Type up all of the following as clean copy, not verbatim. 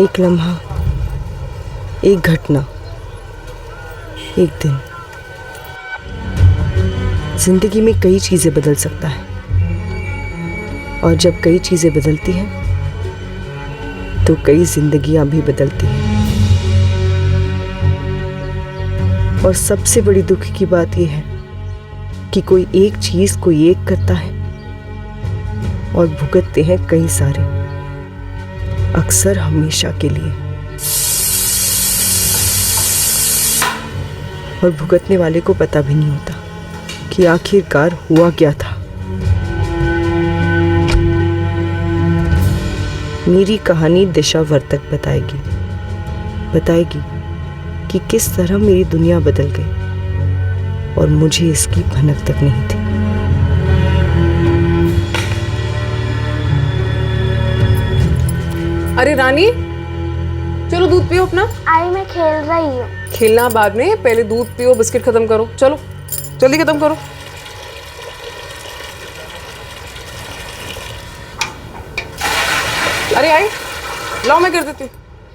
एक लम्हा, एक घटना, एक दिन, जिंदगी में कई चीजें बदल सकता है। और जब कई चीजें बदलती हैं तो कई जिंदगियां भी बदलती हैं। और सबसे बड़ी दुख की बात यह है कि कोई एक चीज को एक करता है और भुगतते हैं कई सारे, अक्सर हमेशा के लिए। और भुगतने वाले को पता भी नहीं होता कि आखिरकार हुआ क्या था। मेरी कहानी दिशा वर्तक बताएगी कि किस तरह मेरी दुनिया बदल गई और मुझे इसकी भनक तक नहीं थी। अरे रानी, चलो दूध पियो अपना। आई मैं खेल रही हूँ। खेलना बाद में, पहले दूध पियो, बिस्किट खत्म करो। चलो जल्दी खत्म करो। अरे आई, लाओ मैं कर देती हूँ।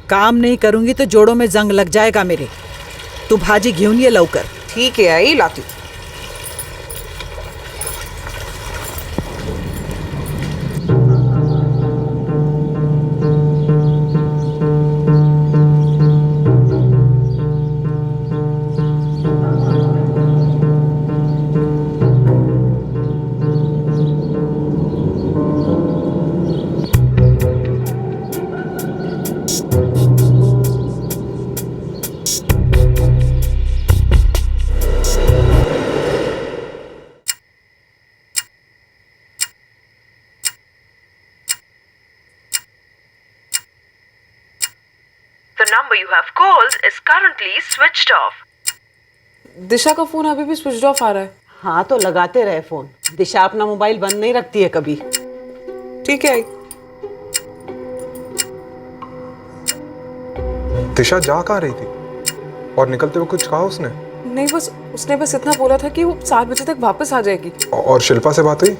काम नहीं करूंगी तो जोड़ों में जंग लग जाएगा मेरे। तू भाजी घेऊन ये लवकर। ठीक है आई, लाती हूँ। The number you have called is currently switched off. दिशा का फोन अभी भी स्विच ऑफ आ रहा है। हाँ तो लगाते रहे फोन। दिशा अपना मोबाइल बंद नहीं रखती है कभी। ठीक है आई। दिशा जा कहाँ रही थी और निकलते हुए कुछ कहा उसने? नहीं, बस उसने इतना बोला था कि वो 7 बजे तक वापस आ जाएगी। और शिल्पा से बात हुई?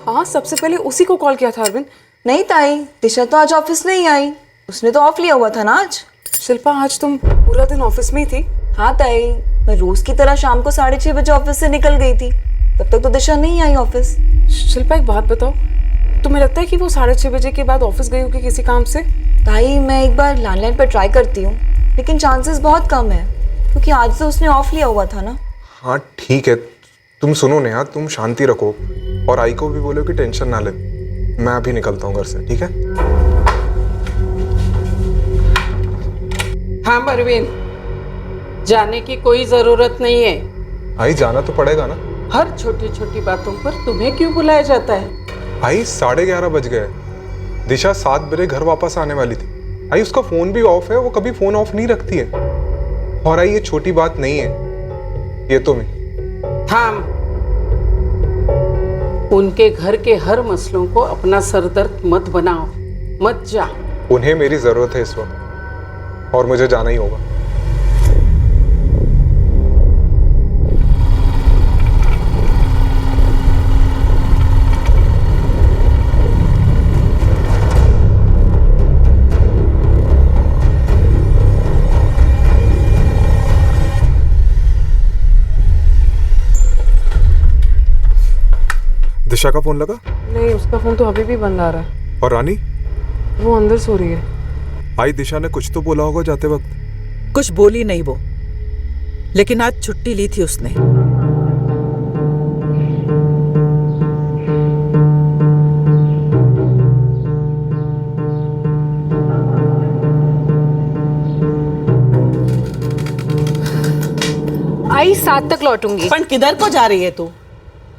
हाँ, सबसे पहले उसी को कॉल किया था अरविंद। नहीं ताई, दिशा तो आज ऑफिस नहीं आई। उसने तो ऑफ लिया हुआ था ना आज। शिल्पा, आज तुम पूरा दिन ऑफिस में ही थी? हाँ ताई, मैं रोज की तरह शाम को 6:30 बजे ऑफिस से निकल गई थी। तब तक तो दिशा नहीं आई ऑफिस। शिल्पा, एक बात बताओ, तुम्हें लगता है कि वो 6:30 बजे के बाद ऑफिस गई होगी किसी काम से? ताई, मैं एक बार लैंडलाइन पर ट्राई करती हूँ, लेकिन चांसेस बहुत कम है क्योंकि आज तो उसने ऑफ लिया हुआ था ना। हाँ ठीक है, तुम सुनो नेहा, तुम शांति रखो और आई को भी बोलो कि टेंशन ना ले। मैं अभी निकलता हूँ घर से, ठीक है? हाँ परवीन, जाने की कोई जरूरत नहीं है। आई, जाना तो पड़ेगा ना। हर छोटी छोटी बातों पर तुम्हें क्यों बुलाया जाता है? आई, 11:30 बज गए। दिशा 7 बजे घर वापस आने वाली थी। आई, उसका फोन भी ऑफ है, वो कभी फोन ऑफ नहीं रखती है। और आई, ये छोटी बात नहीं है, ये तो मैं। थाम। उनके घर के हर मसलों को अपना सरदर्द मत बनाओ, मत जा। उन्हें मेरी जरूरत है इस वक्त और मुझे जाना ही होगा। दिशा का फोन लगा? नहीं, उसका फोन तो अभी भी बंद आ रहा है। और रानी? वो अंदर सो रही है। आई, दिशा ने कुछ तो बोला होगा जाते वक्त। कुछ बोली नहीं वो, लेकिन आज छुट्टी ली थी उसने। आई 7 तक लौटूंगी। पण किधर को जा रही है तू?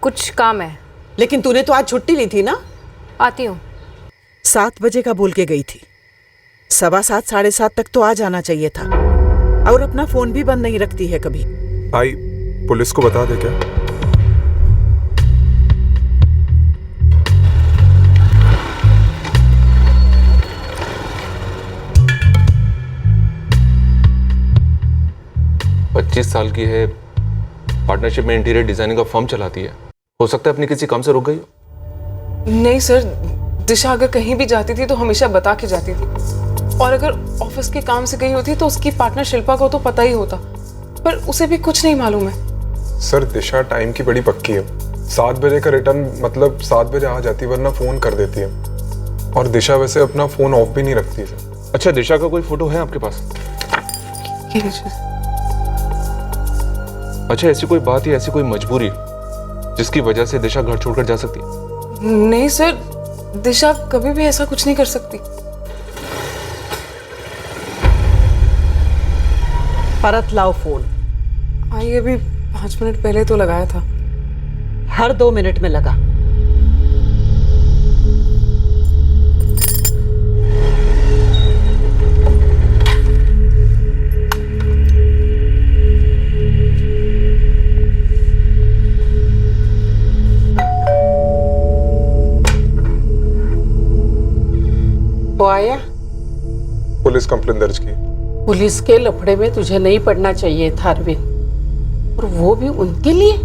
कुछ काम है। लेकिन तूने तो आज छुट्टी ली थी ना। आती हूँ। 7 बजे का बोल के गई थी। 7:15 7:30 तक तो आ जाना चाहिए था। और अपना फोन भी बंद नहीं रखती है कभी। आई, पुलिस को बता दे क्या? पच्चीस साल की है, पार्टनरशिप में इंटीरियर डिजाइनिंग का फर्म चलाती है। हो सकता है अपनी किसी काम से रुक गई हो। नहीं सर, दिशा अगर कहीं भी जाती थी तो हमेशा बता के जाती थी। और अगर ऑफिस के काम से गई होती तो उसकी पार्टनर शिल्पा को तो पता ही होता, पर उसे भी कुछ नहीं मालूम है। सर दिशा टाइम की बड़ी पक्की है। 7 बजे का रिटर्न मतलब 7 बजे आ जाती, वरना फोन कर देती है। और दिशा वैसे अपना फोन ऑफ भी नहीं रखती है सर। अच्छा, दिशा का कोई फोटो है आपके पास? ये लीजिए। अच्छा, ऐसी कोई बात या ऐसी कोई मजबूरी जिसकी वजह से दिशा घर छोड़कर जा सकती है? नहीं सर, दिशा कभी भी ऐसा कुछ नहीं कर सकती। परत लाओ फोन। आई अभी 5 मिनट पहले तो लगाया था। हर 2 मिनट में लगा। वो आया? पुलिस कंप्लेंट दर्ज की। पुलिस के लफड़े में तुझे नहीं पड़ना चाहिए था अरविंद, और वो भी उनके लिए।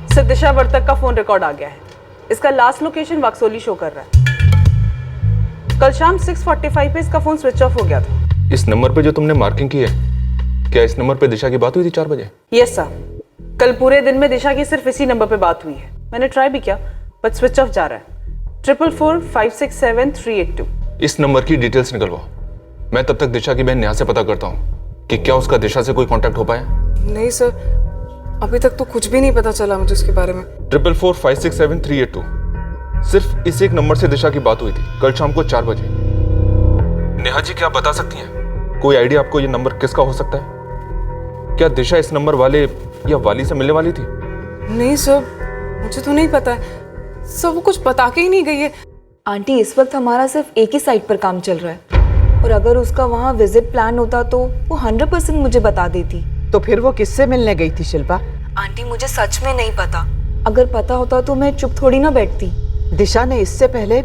सर, दिशा वर्तक का फोन रिकॉर्ड आ गया है। इसका लास्ट लोकेशन वाक्सोली शो कर रहा है। कल शाम 6:45 पे इसका फोन स्विच ऑफ हो गया था। इस नंबर पे जो तुमने मार्किंग की है, क्या इस नंबर पे दिशा की बात हुई थी 4 बजे? यस सर, कल पूरे दिन में दिशा की सिर्फ इसी नंबर पे बात हुई है। मैंने ट्राई भी किया बट स्विच ऑफ जा रहा है। 444-567-382। इस नंबर की डिटेल्स निकलवाओ। मैं तब तक दिशा की बहन नेहा से पता करता हूँ कि क्या उसका दिशा से कोई कांटेक्ट हो पाया। नहीं सर, अभी तक तो कुछ भी नहीं पता चला मुझे उसके बारे में। 444-567-382। सिर्फ इस एक नंबर से दिशा की बात हुई थी कल शाम को 4 बजे। नेहा जी, क्या बता सकती हैं? कोई आइडिया आपको ये नंबर किसका हो सकता है? क्या दिशा इस नंबर वाले या वाली से मिलने वाली थी? नहीं सर, मुझे तो नहीं पता है सर, वो कुछ बता के ही नहीं गई है। आंटी, इस वक्त हमारा सिर्फ एक ही साइट पर काम चल रहा है, और अगर उसका वहाँ विजिट प्लान होता तो वो 100% मुझे बता देती। तो फिर वो किससे मिलने गई थी शिल्पा? आंटी, मुझे सच में नहीं पता। अगर पता होता तो मैं चुप थोड़ी ना बैठती। दिशा ने इससे पहले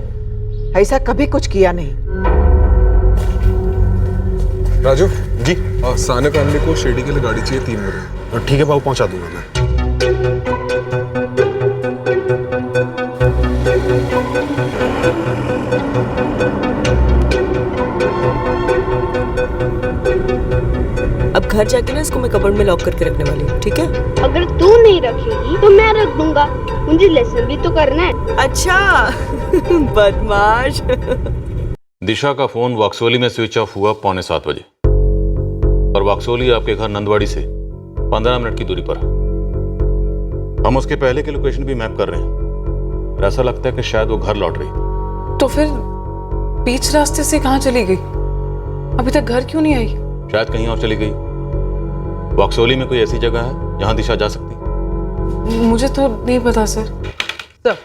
ऐसा कभी कुछ किया नहीं। राजू जी, साने फैमिली को शिरडी के लिए गाड़ी चाहिए 3 बजे। ठीक है बाबू, पहुंचा दूंगा मैं। अब घर जाके ना इसको मैं कबर्ड में लॉक करके रखने वाली हूँ, ठीक है? अगर तू नहीं रखेगी तो मैं रख दूंगा। मुझे लेसन भी तो करना है। अच्छा बदमाश। दिशा का फोन वाक्सोली में स्विच ऑफ हुआ 6:45 बजे, और वाक्सोली आपके घर नंदवाड़ी से 15 मिनट की दूरी पर है। हम उसके पहले की लोकेशन भी मैप कर रहे हैं, और ऐसा लगता है कि शायद वो घर लौट रही। तो फिर बीच रास्ते से कहाँ चली गई? अभी तक घर क्यों नहीं आई? शायद कहीं और चली गई। वाक्सोली में कोई ऐसी जगह है जहां दिशा जा सकती? मुझे तो नहीं पता सर। सर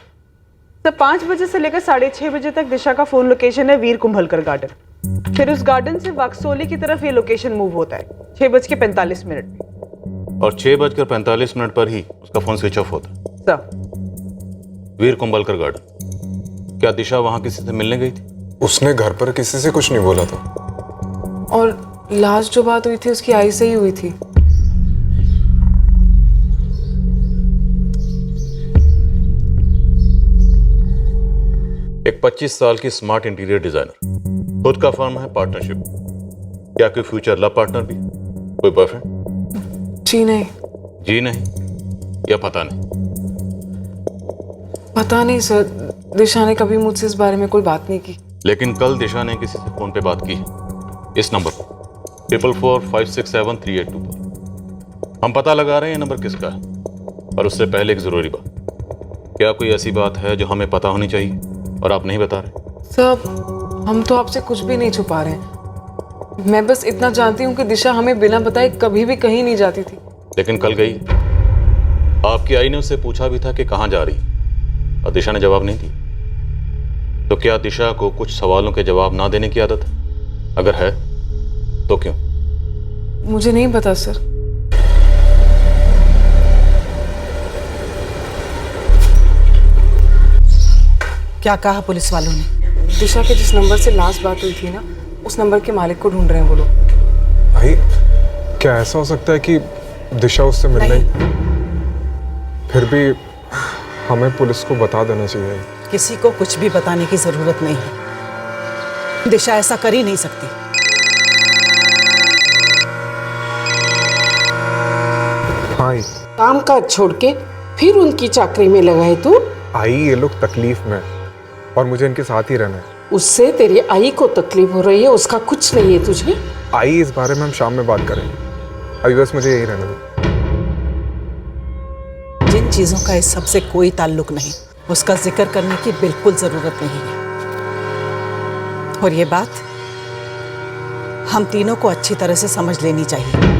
5 बजे से लेकर 6:30 बजे तक दिशा का फोन लोकेशन है वीर कुंभलकर गार्डन। फिर उस गार्डन से वाक्सोली की तरफ ये लोकेशन मूव होता है 6:45 में, और 6:45 पर ही उसका फोन स्विच ऑफ होता है। सर, वीर कुंभलकर गार्डन। क्या दिशा वहां किसी से मिलने गई थी? उसने घर पर किसी से कुछ नहीं बोला था। और लास्ट जो बात हुई थी उसकी आई से ही हुई थी। एक 25 साल की स्मार्ट इंटीरियर डिजाइनर, खुद का फर्म है पार्टनरशिप। क्या कोई फ्यूचर लव पार्टनर भी? कोई बॉयफ्रेंड? जी नहीं। जी नहीं या पता नहीं? पता नहीं सर, दिशा ने कभी मुझसे इस बारे में कोई बात नहीं की। लेकिन कल दिशा ने किसी से फोन पे बात की है, इस नंबर पर 444-567-382 पर। हम पता लगा रहे हैं नंबर किसका है, और उससे पहले एक जरूरी बात, क्या कोई ऐसी बात है जो हमें पता होनी चाहिए और आप नहीं बता रहे? सर, हम तो आपसे कुछ भी नहीं छुपा रहे हैं। मैं बस इतना जानती हूँ कि दिशा हमें बिना बताए कभी भी कहीं नहीं जाती थी। लेकिन कल गई। आपकी आई ने उससे पूछा भी था कि कहाँ जा रही, और दिशा ने जवाब नहीं दिया। तो क्या दिशा को कुछ सवालों के जवाब ना देने की आदत है? अगर है तो क्यों? मुझे नहीं पता सर। क्या कहा पुलिस वालों ने? दिशा के जिस नंबर से लास्ट बात हुई थी ना, उस नंबर के मालिक को ढूंढ रहे हैं वो लोग। भाई क्या ऐसा हो सकता है कि दिशा उससे मिल रही? फिर भी हमें पुलिस को बता देना चाहिए। किसी को कुछ भी बताने की जरूरत नहीं है। दिशा ऐसा कर ही नहीं सकती। हाँ काम काज छोड़ के फिर उनकी चाकरी में लगाए तू? आई, ये लोग तकलीफ में और मुझे इनके साथ ही रहना है। उससे तेरी आई को तकलीफ हो रही है, उसका कुछ नहीं है तुझे? आई, इस बारे में हम शाम में बात करेंगे, अभी बस मुझे यही रहने दो। जिन चीजों का इस सब से कोई ताल्लुक नहीं, उसका जिक्र करने की बिल्कुल जरूरत नहीं है। और ये बात हम तीनों को अच्छी तरह से समझ लेनी चाहिए।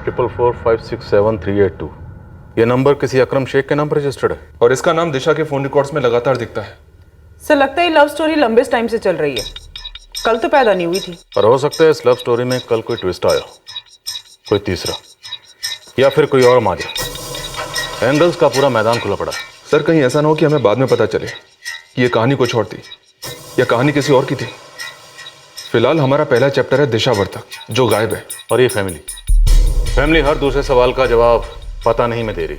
ट्रिपल 4567382। ये नंबर किसी अकरम शेख के नाम पर रजिस्टर्ड है और इसका नाम दिशा के फोन रिकॉर्ड्स में लगातार दिखता है। सर लगता है लव स्टोरी लंबे टाइम से चल रही है, कल तो पैदा नहीं हुई थी। और हो सकता है इस लव स्टोरी में कल कोई ट्विस्ट आया, कोई तीसरा, या फिर कोई और माजरा। एंगल्स का पूरा मैदान खुला पड़ा है। सर कहीं ऐसा ना हो कि हमें बाद में पता चले कि ये कहानी कुछ और थी या कहानी किसी और की थी। फिलहाल हमारा पहला चैप्टर है दिशा वर्तक, जो गायब है। और ये फैमिली हर दूसरे सवाल का जवाब पता नहीं मैं दे रही,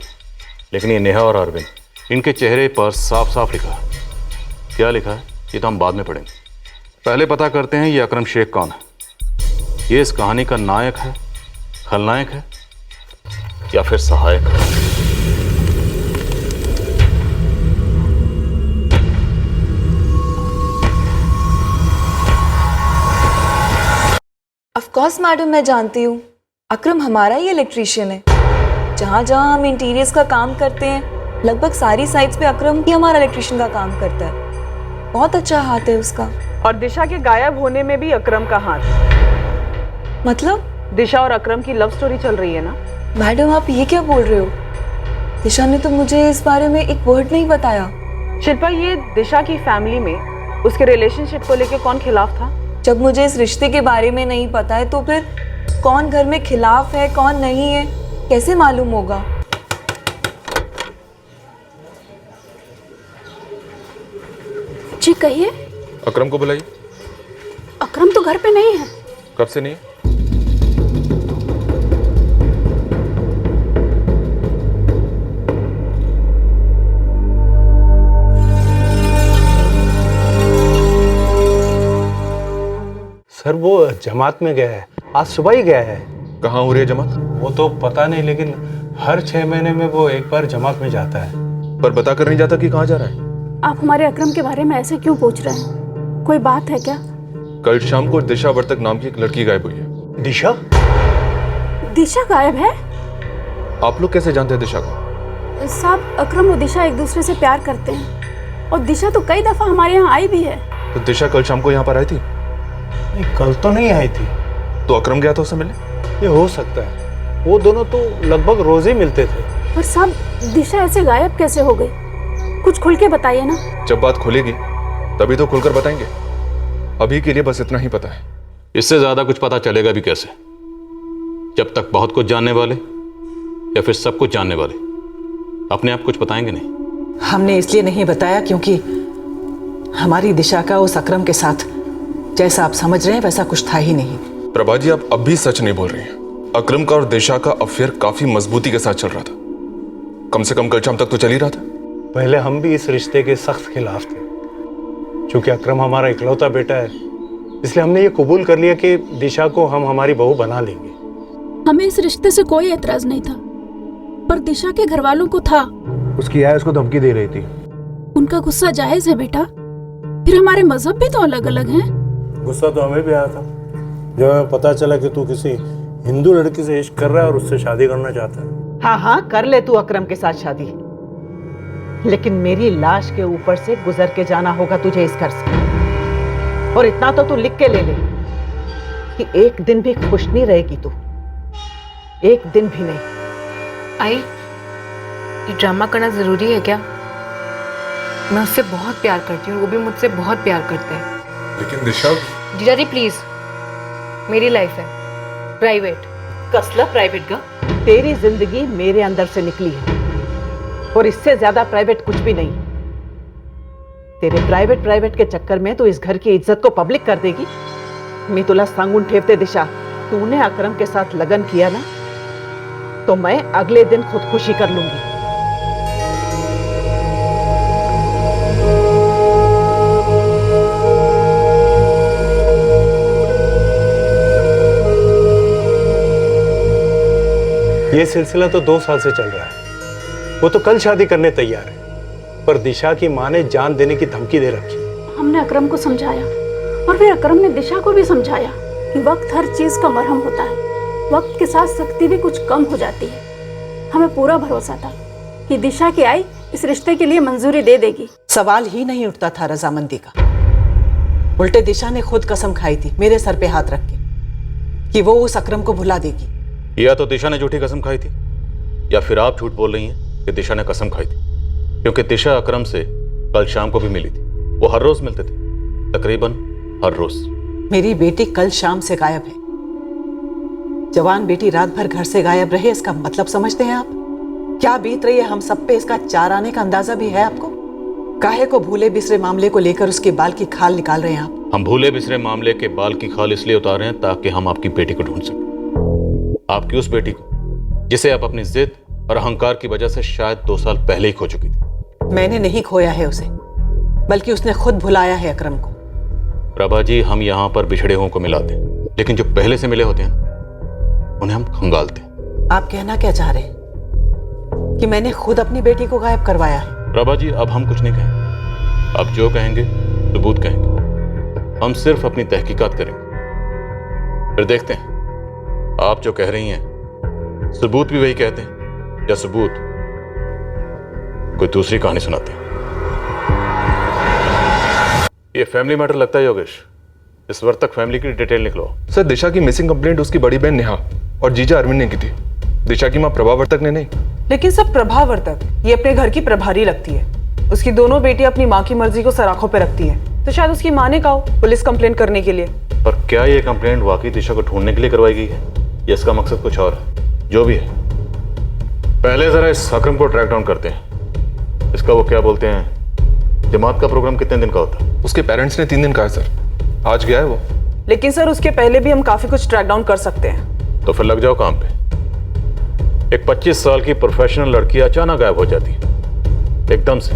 लेकिन ये नेहा और अरविंद, इनके चेहरे पर साफ साफ लिखा है। क्या लिखा है ये तो हम बाद में पढ़ेंगे। पहले पता करते हैं ये अकरम शेख कौन है। ये इस कहानी का नायक है, खलनायक है, या फिर सहायक है। ऑफ कोर्स मैडम, मैं जानती हूँ अकरम हमारा ही इलेक्ट्रीशियन है। जहाँ जहाँ हम इंटीरियर्स का काम करते हैं, लगभग सारी साइट्स पे अकरम ही हमारा इलेक्ट्रीशियन का काम करता है। बहुत अच्छा हाथ है उसका। और दिशा के गायब होने में भी अकरम का हाथ। मतलब? दिशा और अकरम की लव स्टोरी चल रही है ना। मैडम आप ये क्या बोल रहे हो? दिशा ने तो मुझे इस बारे में एक वर्ड नहीं बताया। शिल्पा, ये दिशा की फैमिली में उसके रिलेशनशिप को लेकर कौन खिलाफ था? जब मुझे इस रिश्ते के बारे में नहीं पता है तो फिर कौन घर में खिलाफ है कौन नहीं है कैसे मालूम होगा? जी कहिए। अकरम को बुलाइए। अकरम तो घर पे नहीं है। कब से नहीं है? सर वो जमात में गया है, आज सुबह ही गया है। कहाँ हो रही है जमात? वो तो पता नहीं, लेकिन हर 6 महीने में वो एक बार जमात में जाता है। पर बता कर नहीं जाता कि कहाँ जा रहा है? आप हमारे अकरम के बारे में ऐसे क्यों पूछ रहे हैं? कोई बात है क्या? कल शाम को दिशा वर्तक नाम की एक लड़की गायब हुई है। दिशा? दिशा गायब है? आप लोग कैसे जानते हैं दिशा को? साहब, अकरम और दिशा एक दूसरे से प्यार करते हैं और दिशा तो कई दफा हमारे यहाँ आई भी है। तो दिशा कल शाम को यहाँ पर आई थी? नहीं, कल तो नहीं आई थी। तो अकरम गया था उससे मिलने? ये हो सकता है, वो दोनों तो लगभग रोज ही मिलते थे। पर साहब, दिशा ऐसे गायब कैसे हो गई? कुछ खुल के बताइए ना। जब बात खुलेगी तभी तो खुलकर बताएंगे। अभी के लिए बस इतना ही पता है। इससे ज्यादा कुछ पता चलेगा भी कैसे, जब तक बहुत कुछ जानने वाले या फिर सब कुछ जानने वाले अपने आप कुछ बताएंगे नहीं। हमने इसलिए नहीं बताया क्योंकि हमारी दिशा का उस अकरम के साथ जैसा आप समझ रहे हैं वैसा कुछ था ही नहीं। प्रभा जी, आप अब भी सच नहीं बोल रही हैं। अकरम का और दिशा का अफेयर काफी मजबूती के साथ चल रहा था। कम से कम कल शाम तक तो चल ही रहा था। पहले हम भी इस रिश्ते के सख्त खिलाफ थे। चूंकि अकरम हमारा इकलौता बेटा है, इसलिए हमने ये कबूल कर लिया कि दिशा को हम हमारी बहू बना लेंगे। हमें इस रिश्ते से कोई एतराज नहीं था, पर दिशा के घर वालों को था। उसकी आय उसको धमकी दे रही थी। उनका गुस्सा जायज है बेटा, फिर हमारे मजहब भी तो अलग अलग हैं। गुस्सा तो हमें भी आया था जब हमें पता चला कि तू किसी हिंदू लड़की से इश्क कर रहा है और उससे शादी करना चाहता है। हाँ हाँ, कर ले तू अकरम के साथ शादी। लेकिन मेरी लाश के ऊपर से गुजर के जाना होगा तुझे इस घर से। और इतना तो तू लिख के ले ले कि एक दिन भी खुश नहीं रहेगी तू, एक दिन भी नहीं। आई, ये ड्रामा करना जरूरी है क्या? मैं उससे बहुत प्यार करती हूँ, वो भी मुझसे बहुत प्यार करते हैं। लेकिन दिशा, जीजा जी प्लीज, मेरी लाइफ है प्राइवेट। कसला प्राइवेट का? तेरी जिंदगी मेरे अंदर से निकली है और इससे ज्यादा प्राइवेट कुछ भी नहीं। तेरे प्राइवेट के चक्कर में तो इस घर की इज्जत को पब्लिक कर देगी। मैं तुला सांगून ठेवते दिशा, तूने अकरम के साथ लगन किया ना, तो मैं अगले दिन खुदकुशी कर लूंगी। ये सिलसिला तो 2 साल से चल रहा है। वो तो कल शादी करने तैयार है, पर दिशा की मां ने जान देने की धमकी दे रखी। हमने अकरम को समझाया और फिर अकरम ने दिशा को भी समझाया कि वक्त हर चीज का मरहम होता है, वक्त के साथ सख्ती भी कुछ कम हो जाती है। हमें पूरा भरोसा था कि दिशा की आई इस रिश्ते के लिए मंजूरी दे देगी। सवाल ही नहीं उठता था रजामंदी का। उल्टे दिशा ने खुद कसम खाई थी मेरे सर पे हाथ रख के कि वो उस अकरम को भुला देगी। या तो दिशा ने झूठी कसम खाई थी, या फिर आप झूठ बोल रही हैं कि दिशा ने कसम खाई थी, क्योंकि दिशा अकरम से कल शाम को भी मिली थी। वो हर रोज मिलते थे, तकरीबन हर रोज। मेरी बेटी कल शाम से गायब है। जवान बेटी रात भर घर से गायब रहे, इसका मतलब समझते हैं आप? क्या बीत रही है हम सब पे, इसका 4 आने का अंदाजा भी है आपको? काहे को भूले बिसरे मामले को लेकर उसके बाल की खाल निकाल रहे हैं आप? हम भूले बिसरे मामले के बाल की खाल इसलिए उतार रहे हैं ताकि हम आपकी बेटी को ढूंढ सकें। आपकी उस बेटी को जिसे आप अपनी जिद और अहंकार की वजह से शायद 2 साल पहले ही खो चुकी थी। मैंने नहीं खोया है उसे, बल्कि उसने खुद भुलाया है अकरम को। प्रभा जी, हम यहाँ पर बिछड़े हुओं को मिलाते हैं, लेकिन जो पहले से मिले होते हैं उन्हें हम खंगालते हैं। आप कहना क्या चाह रहे हैं कि मैंने खुद अपनी बेटी को गायब करवाया है? प्रभा जी, अब हम कुछ नहीं कहेंगे। अब जो कहेंगे सबूत कहेंगे। हम सिर्फ अपनी तहकीकात करेंगे, फिर देखते हैं आप जो कह रही हैं सबूत भी वही कहते हैं या सबूत कोई दूसरी कहानी सुनाते हैं। ये फैमिली मैटर लगता है योगेश। इस वक्त तक फैमिली की डिटेल निकलो। सर, दिशा की मिसिंग कंप्लेंट उसकी बड़ी बहन नेहा और जीजा अरविंद ने की थी, दिशा की मां प्रभावर्तक ने नहीं। लेकिन सब प्रभावर्तक ये अपने घर की प्रभारी लगती है। उसकी दोनों बेटियां अपनी माँ की मर्जी को सराखों पे रखती हैं, तो शायद उसकी माँ ने कहा हो पुलिस कंप्लेंट करने के लिए। पर क्या ये कंप्लेंट वाकई दिशा को ढूंढने के लिए करवाई गई है या इसका मकसद कुछ और है? जो भी है, पहले जरा इस अकरम को ट्रैक डाउन करते हैं। इसका वो क्या बोलते हैं, जमात का प्रोग्राम कितने दिन का होता है? उसके पेरेंट्स ने 3 दिन कहा है सर, आज गया है वो। लेकिन सर उसके पहले भी हम काफी कुछ ट्रैक डाउन कर सकते हैं। तो फिर लग जाओ काम पे। एक 25 साल की प्रोफेशनल लड़की अचानक गायब हो जाती है एकदम से,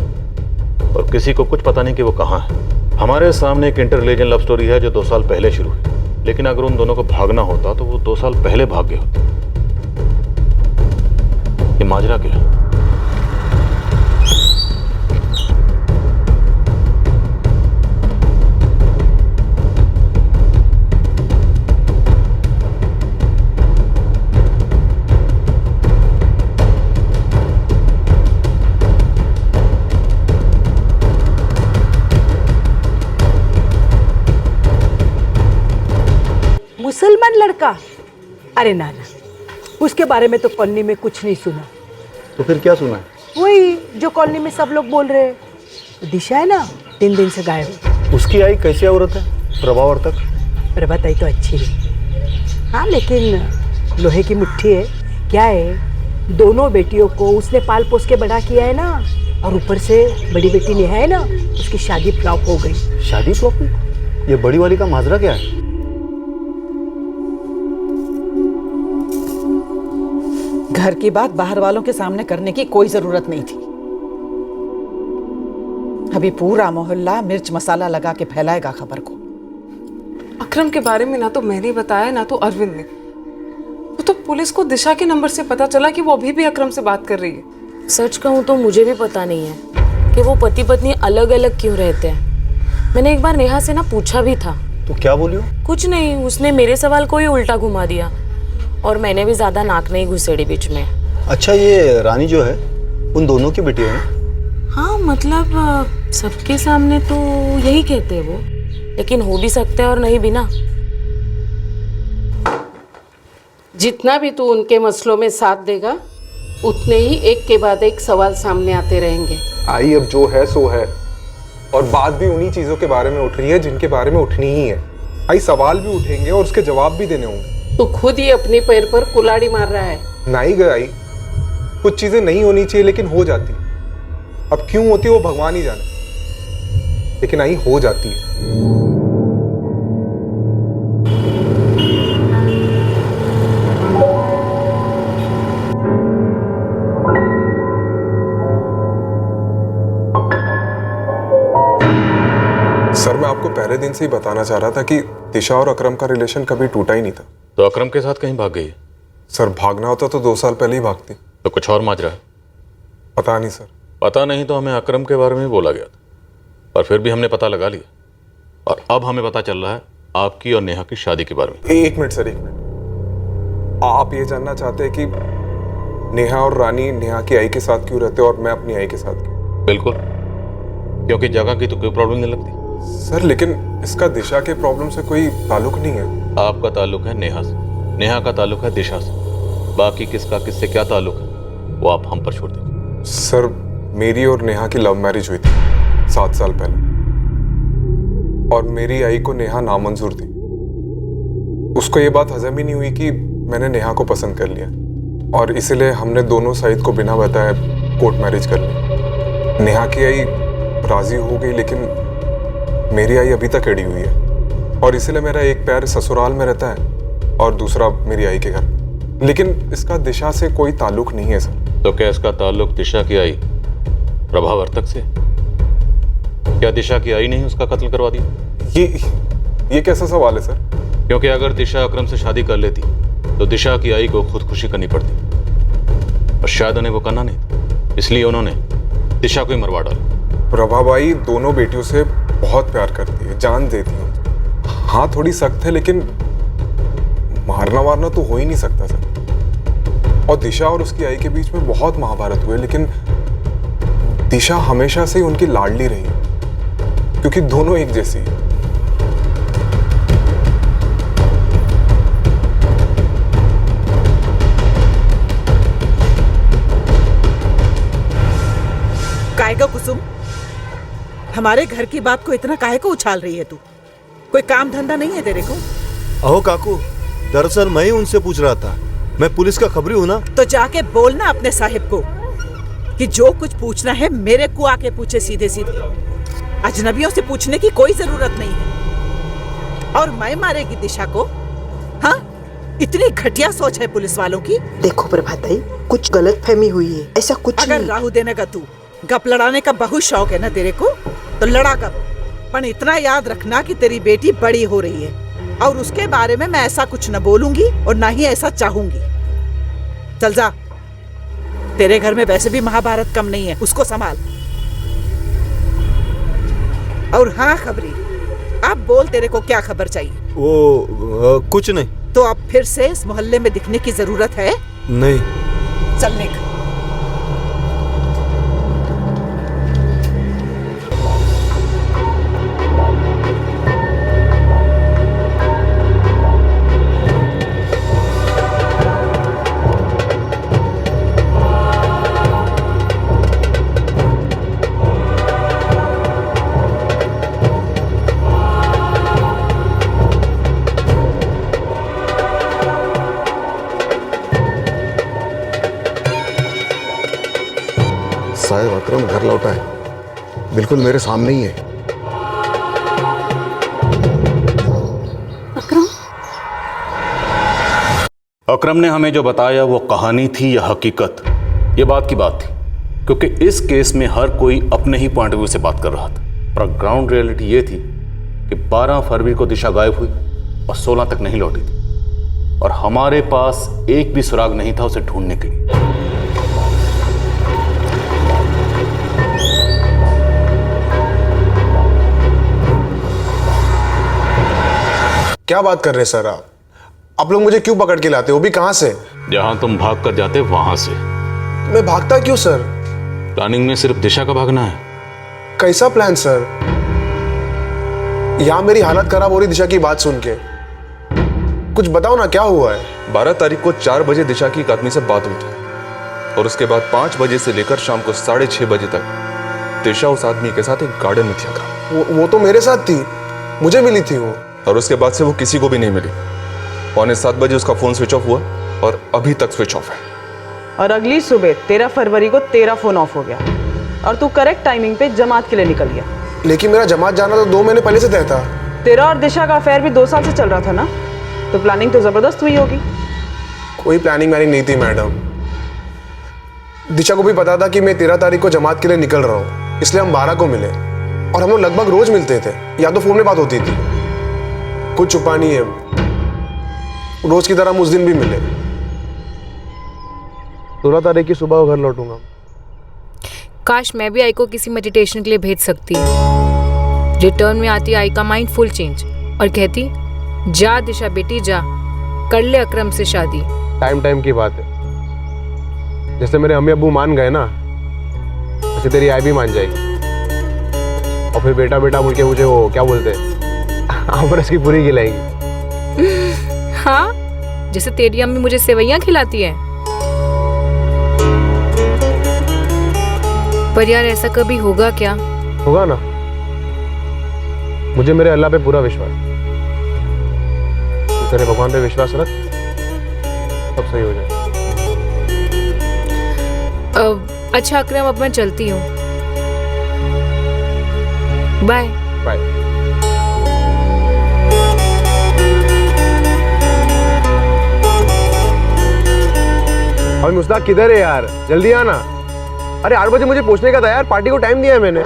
और किसी को कुछ पता नहीं कि वो कहाँ है। हमारे सामने एक इंटर रिलीजन लव स्टोरी है जो 2 साल पहले शुरू हुई, लेकिन अगर उन दोनों को भागना होता तो वो 2 साल पहले भाग गए होते। ये माजरा क्या है? मुसलमान लड़का? अरे ना ना, उसके बारे में तो कॉलोनी में कुछ नहीं सुना। तो फिर क्या सुना है? वही जो कॉलोनी में सब लोग बोल रहे हैं। दिशा है ना, 3 दिन से गायब। उसकी आई कैसी औरत है? प्रभावर्तक? प्रभाताई तो अच्छी है हाँ, लेकिन लोहे की मुट्ठी है। क्या है, दोनों बेटियों को उसने पाल पोस के बड़ा किया है ना, और ऊपर से बड़ी बेटी नेहा है ना, उसकी शादी फ्लॉप हो गई। शादी फ्लॉप हुई? ये बड़ी वाली का माजरा क्या है? घर की बात बाहर वालों के सामने करने की कोई जरूरत नहीं थी। अभी पूरा मोहल्ला मिर्च मसाला लगा के फैलाएगा खबर को। अकरम के बारे में ना तो मैंने बताया ना तो अरविंद ने। वो तो पुलिस को दिशा के नंबर से पता चला कि वो अभी भी अकरम से बात कर रही है। सच कहूँ तो मुझे भी पता नहीं है कि वो पति पत्नी अलग अलग क्यों रहते हैं। मैंने एक बार नेहा से ना पूछा भी था। तो क्या बोली हो? कुछ नहीं, उसने मेरे सवाल को ही उल्टा घुमा दिया और मैंने भी ज्यादा नाक नहीं घुसेड़ी बीच में। अच्छा, ये रानी जो है उन दोनों की बेटी है? हाँ मतलब सबके सामने तो यही कहते हैं वो, लेकिन हो भी सकता है और नहीं भी ना। जितना भी तू उनके मसलों में साथ देगा उतने ही एक के बाद एक सवाल सामने आते रहेंगे। आई अब जो है सो है, और बात भी उन्हीं चीजों के बारे में उठ रही है जिनके बारे में उठनी ही है। आई सवाल भी उठेंगे और उसके जवाब भी देने होंगे। तू खुद ही अपने पैर पर कुल्हाड़ी मार रहा है। नहीं गए आई, कुछ चीजें नहीं होनी चाहिए लेकिन हो जाती। अब क्यों होती है वो भगवान ही जाने, लेकिन आई हो जाती है। सर मैं आपको पहले दिन से ही बताना चाह रहा था कि दिशा और अकरम का रिलेशन कभी टूटा ही नहीं था। तो अकरम के साथ कहीं भाग गई है? सर भागना होता तो 2 साल पहले ही भागती। तो कुछ और माजरा है? पता नहीं सर। पता नहीं तो हमें अकरम के बारे में ही बोला गया था, और फिर भी हमने पता लगा लिया, और अब हमें पता चल रहा है आपकी और नेहा की शादी के बारे में। 1 मिनट सर, 1 मिनट। आप ये जानना चाहते हैं कि नेहा और रानी नेहा की आई के साथ क्यों रहते और मैं अपनी आई के साथ क्यों? बिल्कुल, क्योंकि जगह की तो कोई प्रॉब्लम नहीं लगती। सर लेकिन इसका दिशा के प्रॉब्लम से कोई ताल्लुक नहीं है। आपका ताल्लुक है नेहा से, नेहा का ताल्लुक है दिशा से, बाकी किसका किससे क्या ताल्लुक है वो आप हम पर छोड़ दीजिए। सर मेरी और नेहा की लव मैरिज हुई थी 7 साल पहले, और मेरी आई को नेहा नामंजूर थी। उसको ये बात हजम ही नहीं हुई कि मैंने नेहा को पसंद कर लिया, और इसीलिए हमने दोनों साइड को बिना बताए कोर्ट मैरिज कर ली। नेहा की आई राजी हो गई, लेकिन मेरी आई अभी तक अड़ी हुई है, और इसीलिए मेरा एक पैर ससुराल में रहता है और दूसरा मेरी आई के घर। लेकिन इसका दिशा से कोई ताल्लुक नहीं है सर। तो क्या इसका ताल्लुक दिशा की आई प्रभावर्तक से? क्या दिशा की आई नहीं उसका कत्ल करवा दिया? ये कैसा सवाल है सर? क्योंकि अगर दिशा अकरम से शादी कर लेती तो दिशा की आई को खुदकुशी करनी पड़ती, और शायद उन्हें वो करना नहीं, इसलिए उन्होंने दिशा को ही मरवा डाला। प्रभाबाई दोनों बेटियों से बहुत प्यार करती है, जान देती है। हाँ थोड़ी सख्त है, लेकिन मारना वारना तो हो ही नहीं सकता सर। और दिशा और उसकी आई के बीच में बहुत महाभारत हुए, लेकिन दिशा हमेशा से ही उनकी लाडली रही, क्योंकि दोनों एक जैसी है। काहे को कुसुम, हमारे घर की बात को इतना काहे को उछाल रही है तू? कोई काम धंधा नहीं है तेरे को? अहो काकू, दरअसल मैं ही उनसे पूछ रहा था। मैं पुलिस का खबरी हूँ ना। तो जाके बोलना अपने साहिब को कि जो कुछ पूछना है मेरे को आके पूछे सीधे सीधे। अजनबियों से पूछने की कोई जरूरत नहीं है। और मैं मारेगी दिशा को? हाँ, इतनी घटिया सोच है पुलिस वालों की। देखो प्रभाताई, कुछ गलत फहमी हुई है, ऐसा कुछ अगर नहीं। राहु देने का तू गप लड़ाने का बहुत शौक है ना तेरे को, तो लड़ा गप, पर इतना याद रखना कि तेरी बेटी बड़ी हो रही है, और उसके बारे में मैं ऐसा कुछ न बोलूंगी और ना ही ऐसा चाहूंगी। चल जा, तेरे घर में वैसे भी महाभारत कम नहीं है, उसको संभाल। और हाँ खबरी, अब बोल तेरे को क्या खबर चाहिए? वो कुछ नहीं। तो अब फिर से इस मोहल्ले में दिखने की जरूरत है? नहीं। चलने का। साहब अकरम घर लौटा है, बिल्कुल मेरे सामने ही है। अकरम ने हमें जो बताया वो कहानी थी या हकीकत, ये बात की बात थी, क्योंकि इस केस में हर कोई अपने ही पॉइंट ऑफ व्यू से बात कर रहा था। पर ग्राउंड रियलिटी ये थी कि 12 फरवरी को दिशा गायब हुई और 16 तक नहीं लौटी थी, और हमारे पास एक भी सुराग नहीं था उसे ढूंढने के लिए। क्या बात कर रहे हैं सर आप लोग मुझे क्यों पकड़ के लाते हो? वो भी कहां से? जहां तुम भाग कर जाते वहां से। मैं भागता क्यों सर? प्लानिंग में सिर्फ दिशा का भागना है? कैसा प्लान सर? यहाँ मेरी हालत खराब हो रही दिशा की बात सुन के। कुछ बताओ ना, क्या हुआ है? 12 तारीख को 4 बजे दिशा की एक आदमी से बात हुई थी और उसके बाद 5 बजे से लेकर शाम को 6:30 बजे तक दिशा उस आदमी के साथ एक गार्डन में थी। वो तो मेरे साथ थी, मुझे मिली थी वो। और उसके बाद से वो किसी को भी नहीं मिली। 6:45 बजे उसका फोन स्विच ऑफ हुआ और अभी तक स्विच ऑफ है। और अगली सुबह 13 फरवरी को तेरा फोन ऑफ हो गया और तू करेक्ट टाइमिंग पे जमात के लिए निकल गया। लेकिन मेरा जमात जाना तो 2 महीने पहले से तय था। तेरा और दिशा का अफेयर भी 2 साल से चल रहा था ना, तो प्लानिंग तो जबरदस्त हुई होगी। कोई प्लानिंग वैनिंग नहीं थी मैडम। दिशा को भी पता था कि मैं 13 तारीख को जमात के लिए निकल रहा हूँ, इसलिए हम 12 को मिले और हम लोग लगभग रोज मिलते थे, या तो फोन में बात होती थी। कुछ छुपा नहीं है, रोज की तरह हम उस दिन भी मिले। 16 तारीख की सुबह घर लौटूंगा। काश मैं भी आई को किसी मेडिटेशन के लिए भेज सकती। रिटर्न में आती आई का माइंड फुल चेंज और कहती, जा दिशा बेटी जा, कर ले अकरम से शादी। टाइम की बात है। जैसे मेरे अम्मी अब्बू मान गए ना, वैसे तेरी आई भी मान जाएगी। और फिर बेटा बेटा बोल के मुझे वो क्या बोलते हैं, आमरस की पूरी खिलाएंगी। हाँ, जैसे तेरी अम्मी मुझे सेवैयां खिलाती है। पर यार ऐसा कभी होगा क्या? होगा ना, मुझे मेरे अल्लाह पे पूरा विश्वास। तेरे भगवान पे विश्वास रख, सब सही हो जाए। अच्छा अकरम, अब मैं चलती हूँ। Bye bye. और मुस्ताक किधर है यार? जल्दी आना। अरे 8 बजे मुझे पहुंचने का था यार, पार्टी को टाइम दिया है मैंने।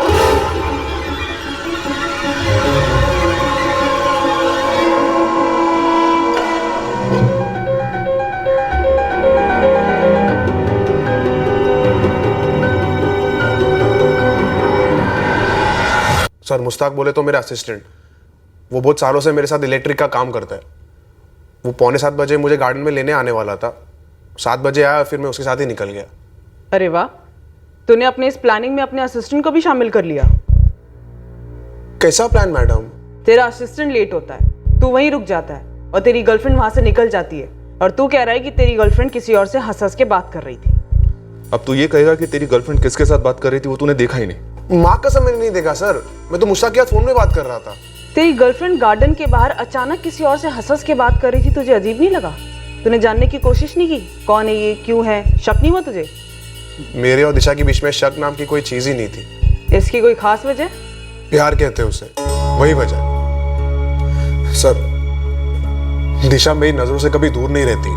सर, मुस्ताक बोले तो मेरा असिस्टेंट, वो बहुत सालों से मेरे साथ इलेक्ट्रिक का काम करता है। वो 6:45 बजे मुझे गार्डन में लेने आने वाला था। 7 बजे आया, फिर मैं उसके साथ ही निकल गया। अरे वाह, तूने अपने इस प्लानिंग में अपने असिस्टेंट को भी शामिल कर लिया। कैसा प्लान मैडम? तेरा असिस्टेंट लेट होता है, तू वहीं रुक जाता है और तेरी गर्लफ्रेंड वहां से निकल जाती है और तू कह रहा है कि तेरी गर्लफ्रेंड किसी और से हंस हंस के बात कर रही थी। अब तू ये कहेगा कि तेरी गर्लफ्रेंड किसके साथ बात कर रही थी वो तूने देखा ही नहीं? माँ कसम मैंने नहीं देखा सर, मैं तो मुस्ताक के साथ फोन में बात कर रहा था। तेरी गर्लफ्रेंड गार्डन के बाहर अचानक किसी और से हंस हंस के बात कर रही थी, तुझे अजीब नहीं लगा? तूने जानने की कोशिश नहीं की कौन है ये, क्यों है? शक नहीं हुआ तुझे? मेरे और दिशा के बीच में शक नाम की कोई चीज ही नहीं थी। इसकी कोई खास वजह? प्यार कहते हैं उसे, वही वजह। सर, दिशा मेरी नजरों से कभी दूर नहीं रहती।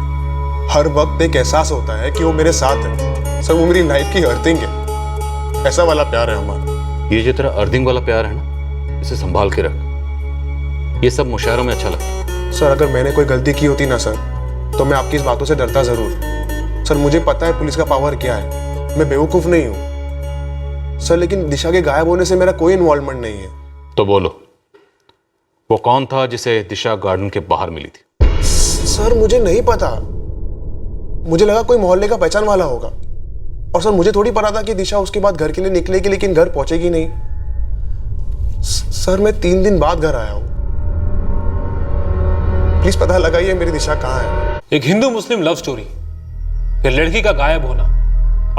हर वक्त एक एहसास होता है कि वो मेरे साथ है। सर, वो मेरी लाइफ की अर्थिंग है। ऐसा वाला प्यार है हमारा। ये जो तेरा अर्थिंग वाला प्यार है ना, इसे संभाल के रख। ये सब मुशायरों में अच्छा लगता है। सर, अगर मैंने कोई गलती की होती ना सर, तो मैं आपकी इस बातों से डरता जरूर। सर, मुझे पता है पुलिस का पावर क्या है, मैं बेवकूफ नहीं हूं सर, लेकिन दिशा के गायब होने से मेरा कोई इन्वॉल्वमेंट नहीं है। तो बोलो, वो कौन था जिसे दिशा गार्डन के बाहर मिली थी? सर, मुझे नहीं पता। मुझे लगा कोई मोहल्ले का पहचान वाला होगा। और सर, मुझे थोड़ी पता था कि दिशा उसके बाद घर के लिए निकलेगी, लेकिन घर पहुंचेगी नहीं। सर, मैं 3 दिन बाद घर आया हूं। प्लीज पता लगाइए मेरी दिशा कहाँ है। एक हिंदू मुस्लिम लव स्टोरी, फिर लड़की का गायब होना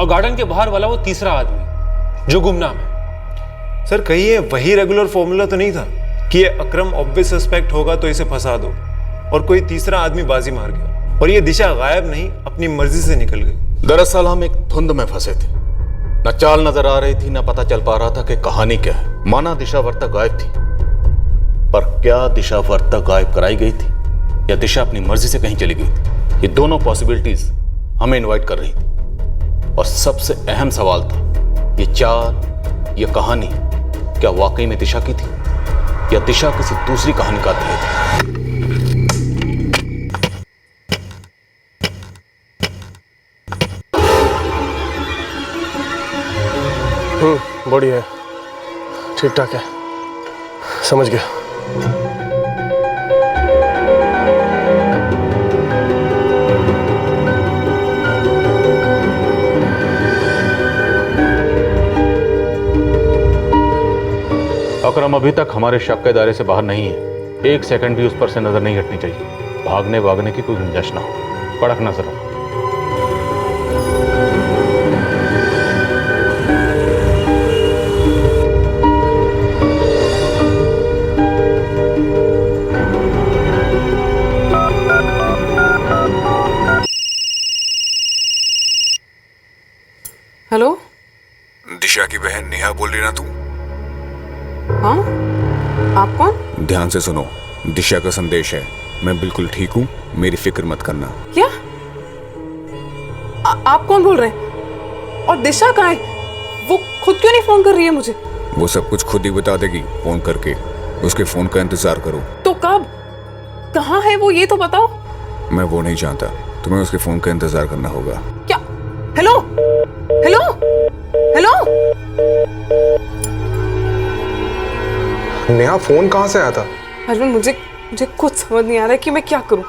और गार्डन के बाहर वाला वो तीसरा आदमी जो गुमनाम है। सर, कहीं ये वही रेगुलर फॉर्मूला तो नहीं था कि ये अकरम ऑब्वियस सस्पेक्ट होगा तो इसे फंसा दो और कोई तीसरा आदमी बाजी मार गया और ये दिशा गायब नहीं, अपनी मर्जी से निकल गई? दरअसल हम एक धुंध में फंसे थे, न चाल नजर आ रही थी, न पता चल पा रहा था कि कहानी क्या है। माना दिशा वर्ता गायब थी, पर क्या दिशा वर्ता गायब कराई गई थी या दिशा अपनी मर्जी से कहीं चली गई थी? ये दोनों पॉसिबिलिटीज हमें इनवाइट कर रही थी। और सबसे अहम सवाल था, ये चाल, ये कहानी क्या वाकई में दिशा की थी या दिशा किसी दूसरी कहानी का अध्याय थी? बढ़िया है, ठीक ठाक है, समझ गया। अकरम अभी तक हमारे शक के दायरे से बाहर नहीं है। एक सेकंड भी उस पर से नजर नहीं हटनी चाहिए। भागने की कोई गुंजाइश ना हो। कड़क नजर रखो। हेलो, दिशा की बहन नेहा बोल रही ना तू? हाँ, आप कौन? ध्यान से सुनो, दिशा का संदेश है। मैं बिल्कुल ठीक हूँ, मेरी फिक्र मत करना। क्या? आप कौन बोल रहे हैं? और दिशा कहाँ है? वो खुद क्यों नहीं फोन कर रही है मुझे? वो सब कुछ खुद ही बता देगी फोन करके। उसके फोन का इंतजार करो। तो कब? कहाँ है वो, ये तो बताओ। मैं वो नहीं जानता, तुम्हें उसके फोन का इंतजार करना होगा। क्या? Hello hello hello. Neha phone कहाँ से आया था? अरविंद, मुझे कुछ समझ नहीं आ रहा है कि मैं क्या करूं।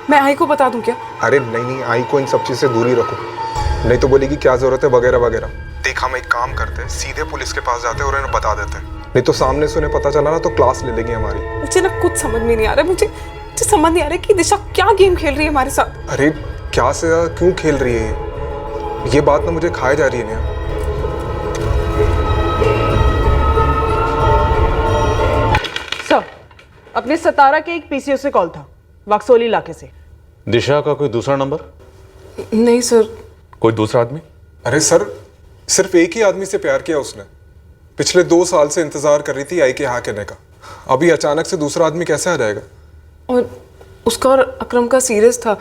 मैं आई को बता दूं क्या? अरे नहीं, आई को इन सब चीज से दूरी रखो, नहीं तो बोलेगी क्या जरूरत है वगैरह वगैरह। देख, हम एक काम करते हैं, सीधे पुलिस के पास जाते हैं और इन्हें बता देते हैं। नहीं तो सामने से उन्हें पता चला ना तो क्लास ले लेंगे हमारी। मुझे ना कुछ समझ में नहीं आ रहा है। मुझे समझ नहीं आ रहा है कि दिशा क्या गेम खेल रही है हमारे साथ। अरे क्या से क्यों खेल रही है ये बात ना मुझे खाए जा रही है नेहा। सर, अपने सतारा के एक पीसीओ से कॉल था, वक्सोली इलाके से। दिशा का कोई दूसरा नंबर? नहीं सर। कोई दूसरा आदमी? अरे सर, सिर्फ एक ही आदमी से प्यार किया उसने। पिछले 2 साल से इंतजार कर रही थी आई के हाँ कहने का। अभी अचानक से दूसरा आदमी कैसे आ जाएगा? और उसका और अकरम का सीरियस था।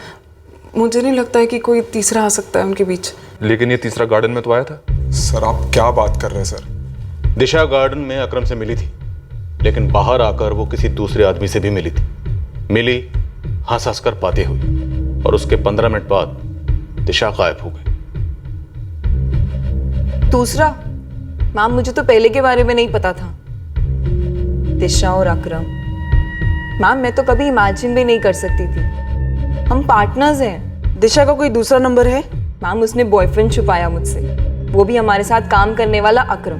मुझे नहीं लगता है कि कोई तीसरा आ सकता है उनके बीच। लेकिन ये तीसरा गार्डन में तो आया था। सर, आप क्या बात कर रहे हैं सर? दिशा गार्डन में अकरम से मिली थी, लेकिन बाहर आकर वो किसी दूसरे आदमी से भी मिली थी। मिली, हंस हंस कर बातें हुई और उसके 15 मिनट बाद दिशा गायब हो गई। दूसरा? मैम, मुझे तो पहले के बारे में नहीं पता था। दिशा और अकरम, मैम मैं तो कभी इमेजिन भी नहीं कर सकती थी। हम पार्टनर्स हैं। दिशा का कोई दूसरा नंबर है? मैम, उसने बॉयफ्रेंड छुपाया मुझसे, वो भी हमारे साथ काम करने वाला अकरम।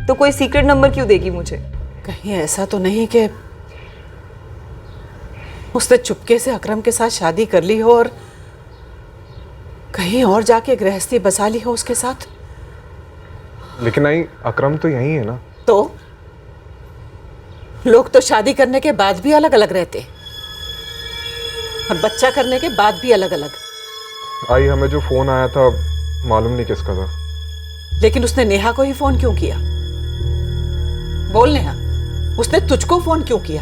तो कोई सीक्रेट नंबर क्यों देगी मुझे? कहीं ऐसा तो नहीं कि उसने चुपके से अकरम के साथ शादी कर ली हो और कहीं और जाके गृहस्थी बसा ली हो उसके साथ? लेकिन आई, अकरम तो यही है ना। तो लोग तो शादी करने के बाद भी अलग अलग रहते और बच्चा करने के बाद भी अलग अलग। आई, हमें जो फोन आया था मालूम नहीं किसका था। लेकिन उसने नेहा को ही फोन क्यों किया? बोल नेहा, उसने तुझको फोन क्यों किया?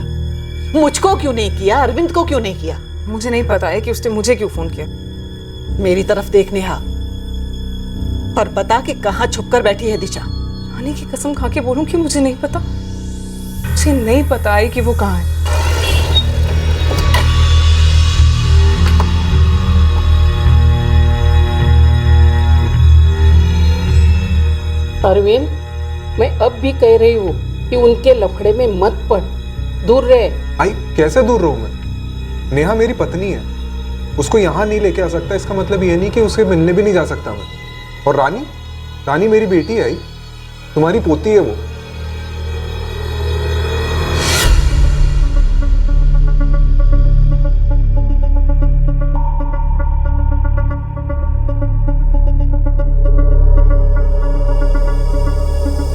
मुझको क्यों नहीं किया? अरविंद को क्यों नहीं किया? मुझे नहीं पता है कि उसने मुझे क्यों फोन किया। मेरी तरफ देख नेहा और बता कि कहाँ छुपकर बैठी है दिशा। रानी की कसम खा के बोलूं कि मुझे नहीं पता। मुझे नहीं पता है कि वो कहाँ है। अरविंद, मैं अब भी कह रही हूँ कि उनके लफड़े में मत पड़, दूर रहे। आई, कैसे दूर रहूं मैं? नेहा मेरी पत्नी है, उसको यहाँ नहीं लेके आ सकता इसका मतलब ये नहीं कि उसके मिलने भी नहीं जा सकता मैं। और रानी मेरी बेटी है, आई तुम्हारी पोती है वो।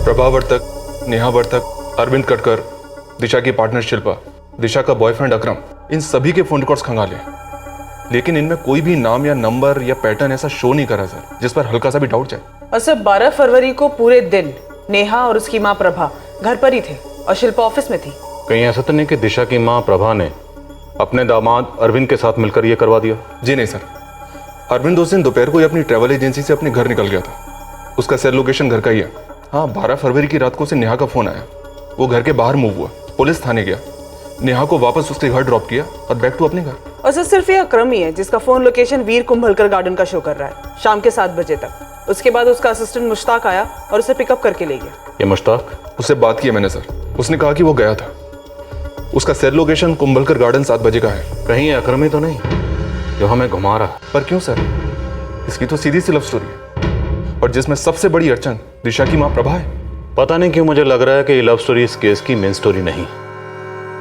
प्रभा वर्तक, नेहा वर्तक, अरविंद कटकर, दिशा की पार्टनर शिल्पा, दिशा का बॉयफ्रेंड अकरम, इन सभी के फोन रिकॉर्ड्स खंगाले। लेकिन इनमें कोई भी नाम या नंबर या पैटर्न ऐसा शो नहीं करा सर जिस पर हल्का सा भी डाउट जाए। और सर, 12 फरवरी को पूरे दिन नेहा और उसकी माँ प्रभा घर पर ही थे और शिल्पा ऑफिस में थी। कहीं ऐसा तो नहीं कि दिशा की माँ प्रभा ने अपने दामाद अरविंद के साथ मिलकर यह करवा दिया? जी नहीं सर, अरविंद उस दिन दोपहर को ही अपनी ट्रैवल एजेंसी से अपने घर निकल गया था। उसका सेल लोकेशन घर का ही है। हाँ, 12 फरवरी की रात को उसे नेहा का फोन आया। वो घर के बाहर मूव हुआ, पुलिस थाने गया, नेहा को वापस उसके घर ड्रॉप किया और बैक टू अपने घर। और सर, सिर्फ ये अकरम ही है जिसका फोन लोकेशन वीर कुंभलकर गार्डन का शो कर रहा है शाम के 7 बजे तक। उसके बाद उसका असिस्टेंट मुश्ताक आया और उसे पिकअप करके ले गया। ये मुश्ताक? उससे बात की मैंने सर, उसने कहा कि वो गया था। उसका सेल लोकेशन कुंभलकर गार्डन 7 बजे का है। कहीं ये अकरम ही तो नहीं जो हमें घुमा रहा? पर क्यों सर, इसकी तो सीधी सी लव स्टोरी है और जिसमें सबसे बड़ी अड़चन दिशा की माँ प्रभा है। पता नहीं क्यों मुझे लग रहा है कि ये लव स्टोरी इस केस की मेन स्टोरी नहीं।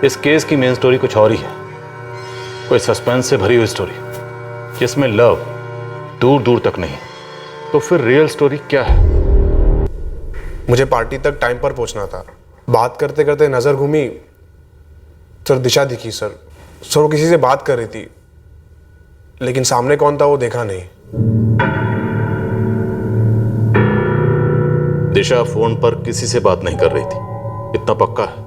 इस केस की मेन स्टोरी कुछ और ही है, कोई सस्पेंस से भरी हुई स्टोरी जिसमें लव दूर दूर तक नहीं। तो फिर रियल स्टोरी क्या है? मुझे पार्टी तक टाइम पर पहुंचना था। बात करते करते नजर घूमी सर, दिशा दिखी सर। वो किसी से बात कर रही थी, लेकिन सामने कौन था वो देखा नहीं। दिशा फोन पर किसी से बात नहीं कर रही थी, इतना पक्का है,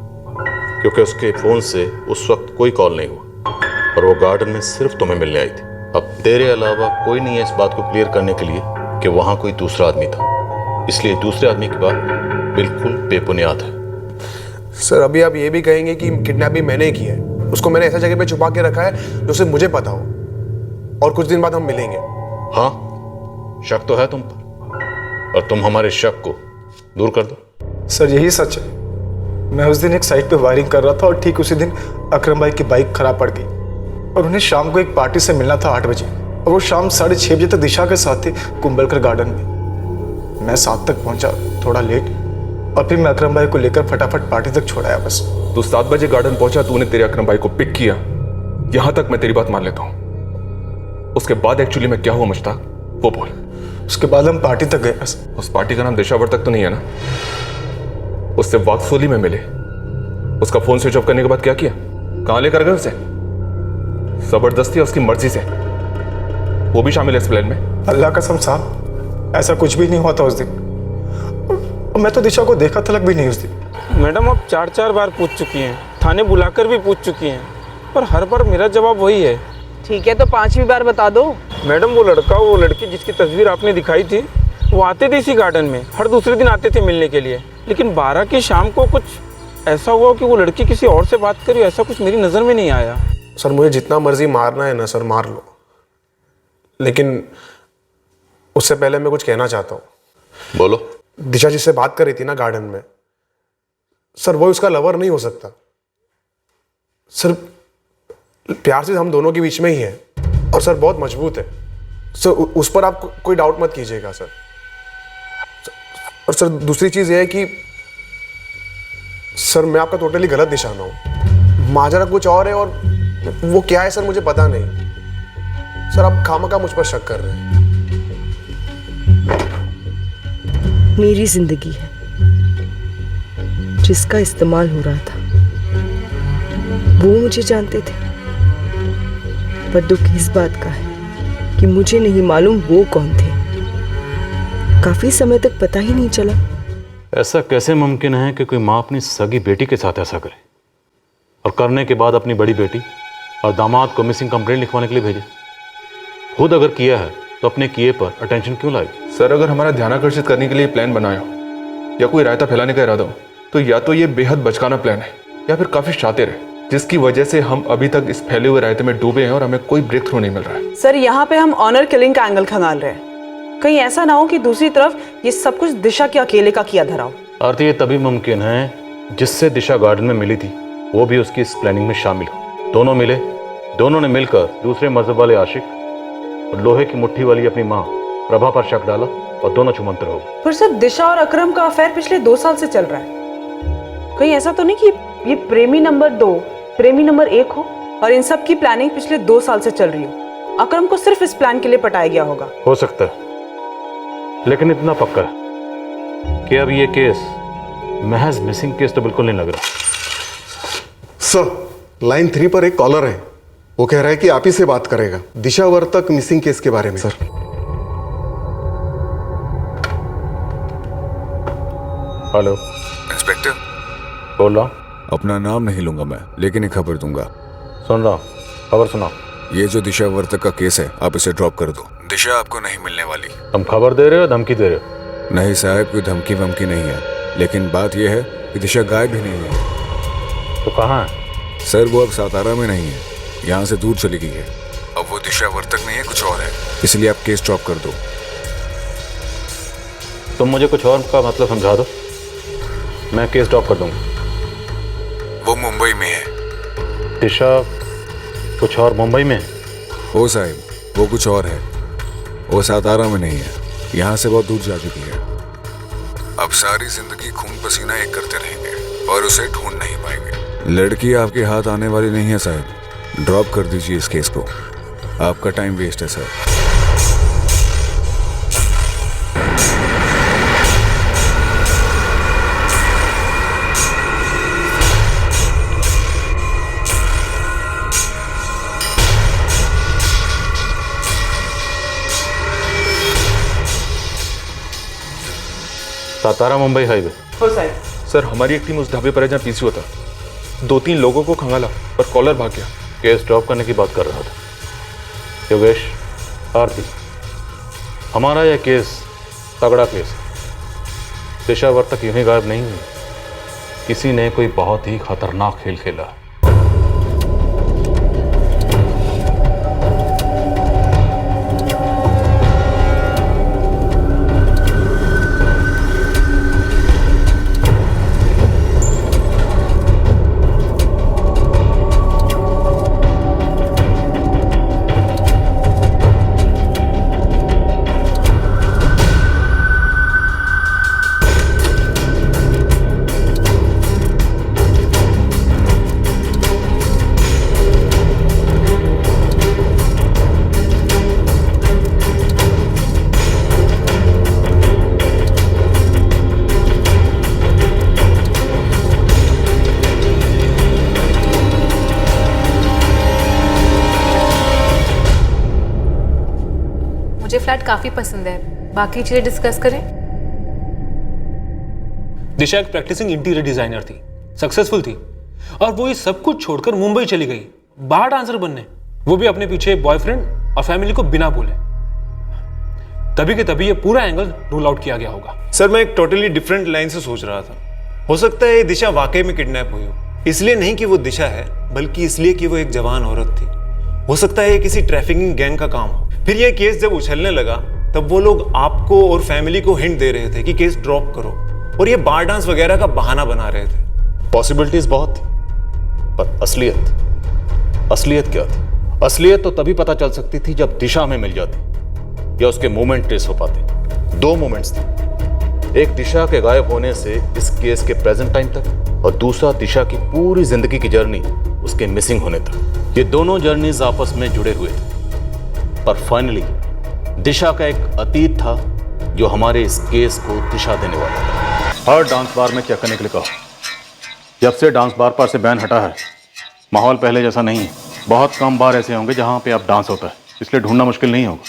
क्योंकि उसके फोन से उस वक्त कोई कॉल नहीं हुआ और वो गार्डन में सिर्फ तुम्हें मिलने आई थी। अब तेरे अलावा कोई नहीं है इस बात को क्लियर करने के लिए कि वहां कोई दूसरा आदमी था, इसलिए दूसरे आदमी की बात बिल्कुल बेबुनियाद है। सर अभी आप ये भी कहेंगे कि किडनैप भी मैंने ही किया है, उसको मैंने ऐसा जगह पे छुपा के रखा है जो सिर्फ मुझे पता हो, और कुछ दिन बाद हम मिलेंगे। हाँ, शक तो है तुम पर, और तुम हमारे शक को दूर कर दो। सर यही सच है। मैं उस दिन एक साइट पे वायरिंग कर रहा था और ठीक उसी दिन अकरम भाई की बाइक खराब पड़ गई और उन्हें शाम को एक पार्टी से मिलना था 8 बजे, और वो शाम 6:30 बजे तक दिशा के साथ थे कुंभलकर गार्डन में। मैं 7 तक पहुंचा, थोड़ा लेट, और फिर मैं अकरम भाई को लेकर फटाफट पार्टी तक छोड़ाया बस। तू 7 बजे गार्डन पहुंचा, तूने तेरे अकरम भाई को पिक किया, यहां तक मैं तेरी बात मान लेता हूं। उसके बाद एक्चुअली में क्या हुआ मुश्ताक, वो बोल। उसके बाद हम पार्टी तक गए बस। उस पार्टी का नाम दिशावर तक तो नहीं है ना? उससे वाक्सोली में मिले, उसका फोन स्विच ऑफ करने के बाद क्या किया, कहां लेकर गए उसे? जबरदस्ती उसकी मर्जी से, वो भी शामिल है इस प्लान में? अल्लाह कसम साहब, ऐसा कुछ भी नहीं हुआ था उस दिन, और मैं तो दिशा को देखा तलक भी नहीं उस दिन। मैडम आप 4 बार पूछ चुकी हैं, थाने बुलाकर भी पूछ चुकी हैं, पर हर बार मेरा जवाब वही है। ठीक है तो 5वीं बार बता दो। मैडम वो लड़का वो लड़की जिसकी तस्वीर आपने दिखाई थी, वो आते थे इसी गार्डन में, हर दूसरे दिन आते थे मिलने के लिए, लेकिन 12 की शाम को कुछ ऐसा हुआ कि वो लड़की किसी और से बात करी, ऐसा कुछ मेरी नज़र में नहीं आया। सर मुझे जितना मर्जी मारना है ना सर मार लो, लेकिन उससे पहले मैं कुछ कहना चाहता हूँ। बोलो। दिशा जिससे बात कर रही थी ना गार्डन में, सर वो उसका लवर नहीं हो सकता सर। प्यार से हम दोनों के बीच में ही है, और सर बहुत मजबूत है सर, उस पर आप कोई डाउट मत कीजिएगा सर। और सर दूसरी चीज ये है कि सर मैं आपका टोटली गलत निशाना हूं, माजरा कुछ और है, और वो क्या है सर मुझे पता नहीं। सर आप खामखा मुझ पर शक कर रहे हैं। मेरी जिंदगी है जिसका इस्तेमाल हो रहा था, वो मुझे जानते थे, पर दुख इस बात का है कि मुझे नहीं मालूम वो कौन थे। काफी समय तक पता ही नहीं चला। ऐसा कैसे मुमकिन है कि कोई माँ अपनी सगी बेटी के साथ ऐसा करे, और करने के बाद अपनी बड़ी बेटी और दामाद को मिसिंग कंप्लेंट लिखवाने के लिए भेजे? खुद अगर किया है तो अपने किए पर अटेंशन क्यों लाई? सर अगर हमारा ध्यान आकर्षित करने के लिए प्लान बनाया हो या कोई रायता फैलाने का इरादा हो, तो या तो ये बेहद बचकाना प्लान है, या फिर काफी शातिर है, जिसकी वजह से हम अभी तक इस फैले हुए रायते में डूबे हैं और हमें कोई ब्रेक थ्रू नहीं मिल रहा है। सर यहाँ पे हम ऑनर किलिंग का एंगल खंगाल रहे हैं, कहीं ऐसा ना हो कि दूसरी तरफ ये सब कुछ दिशा के अकेले का किया धरा हो। आरती ये तभी मुमकिन है जिससे दिशा गार्डन में मिली थी वो भी उसकी इस प्लानिंग में शामिल हो। दोनों मिले, दोनों ने मिलकर दूसरे मजहब वाले आशिक और लोहे की मुट्ठी वाली अपनी माँ प्रभा पर शक डाला और दोनों छुमंतर हो गए। पर सर दिशा और अकरम का अफेयर पिछले 2 साल से चल रहा है, कहीं ऐसा तो नहीं कि ये प्रेमी नंबर 2 प्रेमी नंबर 1 हो और इन सब की प्लानिंग पिछले 2 साल से चल रही हो? अकरम को सिर्फ इस प्लान के लिए पटाया गया होगा। हो सकता है, लेकिन इतना पक्का है कि अब ये केस महज मिसिंग केस तो बिल्कुल नहीं लग रहा। सर लाइन 3 पर एक कॉलर है, वो कह रहा है कि आप ही से बात करेगा दिशा वर्तक मिसिंग केस के बारे में। सर हेलो इंस्पेक्टर बोल रहा हूँ। अपना नाम नहीं लूंगा मैं, लेकिन एक खबर दूंगा। सुन रहा हूँ, खबर सुनाओ। ये जो दिशा वर्तक का केस है आप इसे ड्रॉप कर दो, दिशा आपको नहीं मिलने वाली। तुम खबर दे रहे हो धमकी दे रहे हो? नहीं साहब, कोई धमकी वमकी नहीं है, लेकिन बात यह है कि दिशा गायब ही नहीं है। तो कहाँ है? सर वो अब सातारा में नहीं है, यहाँ से दूर चली गई है। अब वो दिशा वर्तक नहीं है, कुछ और है, इसलिए आप केस ड्रॉप कर दो। तुम मुझे कुछ और का मतलब समझा दो, मैं केस ड्रॉप कर दूंगा। वो मुंबई में है। दिशा कुछ और मुंबई में है? हो साहिब, वो कुछ और है, वो सातारा में नहीं है, यहाँ से बहुत दूर जा चुकी है। अब सारी जिंदगी खून पसीना एक करते रहेंगे और उसे ढूंढ नहीं पाएंगे। लड़की आपके हाथ आने वाली नहीं है साहब, ड्रॉप कर दीजिए इस केस को, आपका टाइम वेस्ट है सर। सातारा मुंबई हाईवे। हो साहब। सर हमारी एक टीम उस ढाबे पर है जहाँ पीसी होता। 2-3 लोगों को खंगाला और कॉलर भाग गया। केस ड्रॉप करने की बात कर रहा था। योगेश, आरती, हमारा यह केस तगड़ा केस है। दिशा वर्तक यूं ही गायब नहीं हुई, किसी ने कोई बहुत ही खतरनाक खेल खेला। मुझे फ्लैट काफी पसंद है, बाकी चीजें डिस्कस करें। दिशा एक प्रैक्टिसिंग इंटीरियर डिजाइनर थी, सक्सेसफुल थी, और वो ये सब कुछ छोड़कर मुंबई चली गई बार डांसर बनने, वो भी अपने पीछे बॉयफ्रेंड और फैमिली को बिना बोले। तभी के तभी ये पूरा एंगल रूल आउट किया गया होगा। सर मैं एक टोटली डिफरेंट लाइन से सोच रहा था। हो सकता है ये दिशा वाकई में किडनैप हुई हो, इसलिए नहीं कि वो दिशा है, बल्कि इसलिए कि वो एक जवान औरत थी। हो सकता है ये किसी ट्रैफिकिंग गैंग का काम हो। फिर ये केस जब उछलने लगा तब वो लोग आपको और फैमिली को हिंट दे रहे थे कि केस ड्रॉप करो, और ये बार डांस वगैरह का बहाना बना रहे थे। पॉसिबिलिटीज बहुत थी, पर असलियत क्या थी? असलियत तो तभी पता चल सकती थी जब दिशा में मिल जाती या उसके मोमेंट ट्रेस हो पाते। 2 मोमेंट्स थे, एक दिशा के गायब होने से इस केस के प्रेजेंट टाइम तक, और दूसरा दिशा की पूरी जिंदगी की जर्नी उसके मिसिंग होने तक। ये दोनों जर्नीज आपस में जुड़े हुए थे, पर फाइनली दिशा का एक अतीत था जो हमारे इस केस को दिशा देने वाला था। हर डांस बार में चेक करने के लिए कहा। जब से डांस बार पर से बैन हटा है, माहौल पहले जैसा नहीं है। बहुत कम बार ऐसे होंगे जहां पे अब डांस होता है, इसलिए ढूंढना मुश्किल नहीं होगा।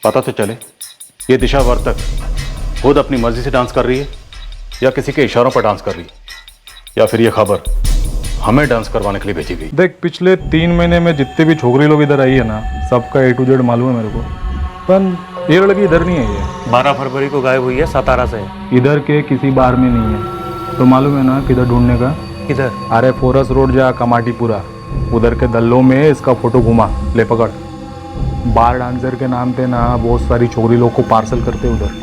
पता तो चले ये दिशा वर्तक खुद अपनी मर्जी से डांस कर रही है या किसी के इशारों पर डांस कर रही है, या फिर ये खबर हमें डांस करवाने के लिए भेजी गई। देख, पिछले 3 महीने में जितने भी छोकरी लोग इधर आई है ना, सबका A to Z मालूम है मेरे को, पर ये लड़की इधर नहीं है। ये 12 फरवरी को गायब हुई है, सातारा से। इधर के किसी बार में नहीं है, तो मालूम है ना किधर ढूंढने का? किधर? अरे फोरस रोड जा, कमाटीपुरा, उधर के दल्लों में इसका फोटो घुमा, ले पकड़। बार डांसर के नाम पे ना बहुत सारी छोकरी लोग को पार्सल करते उधर।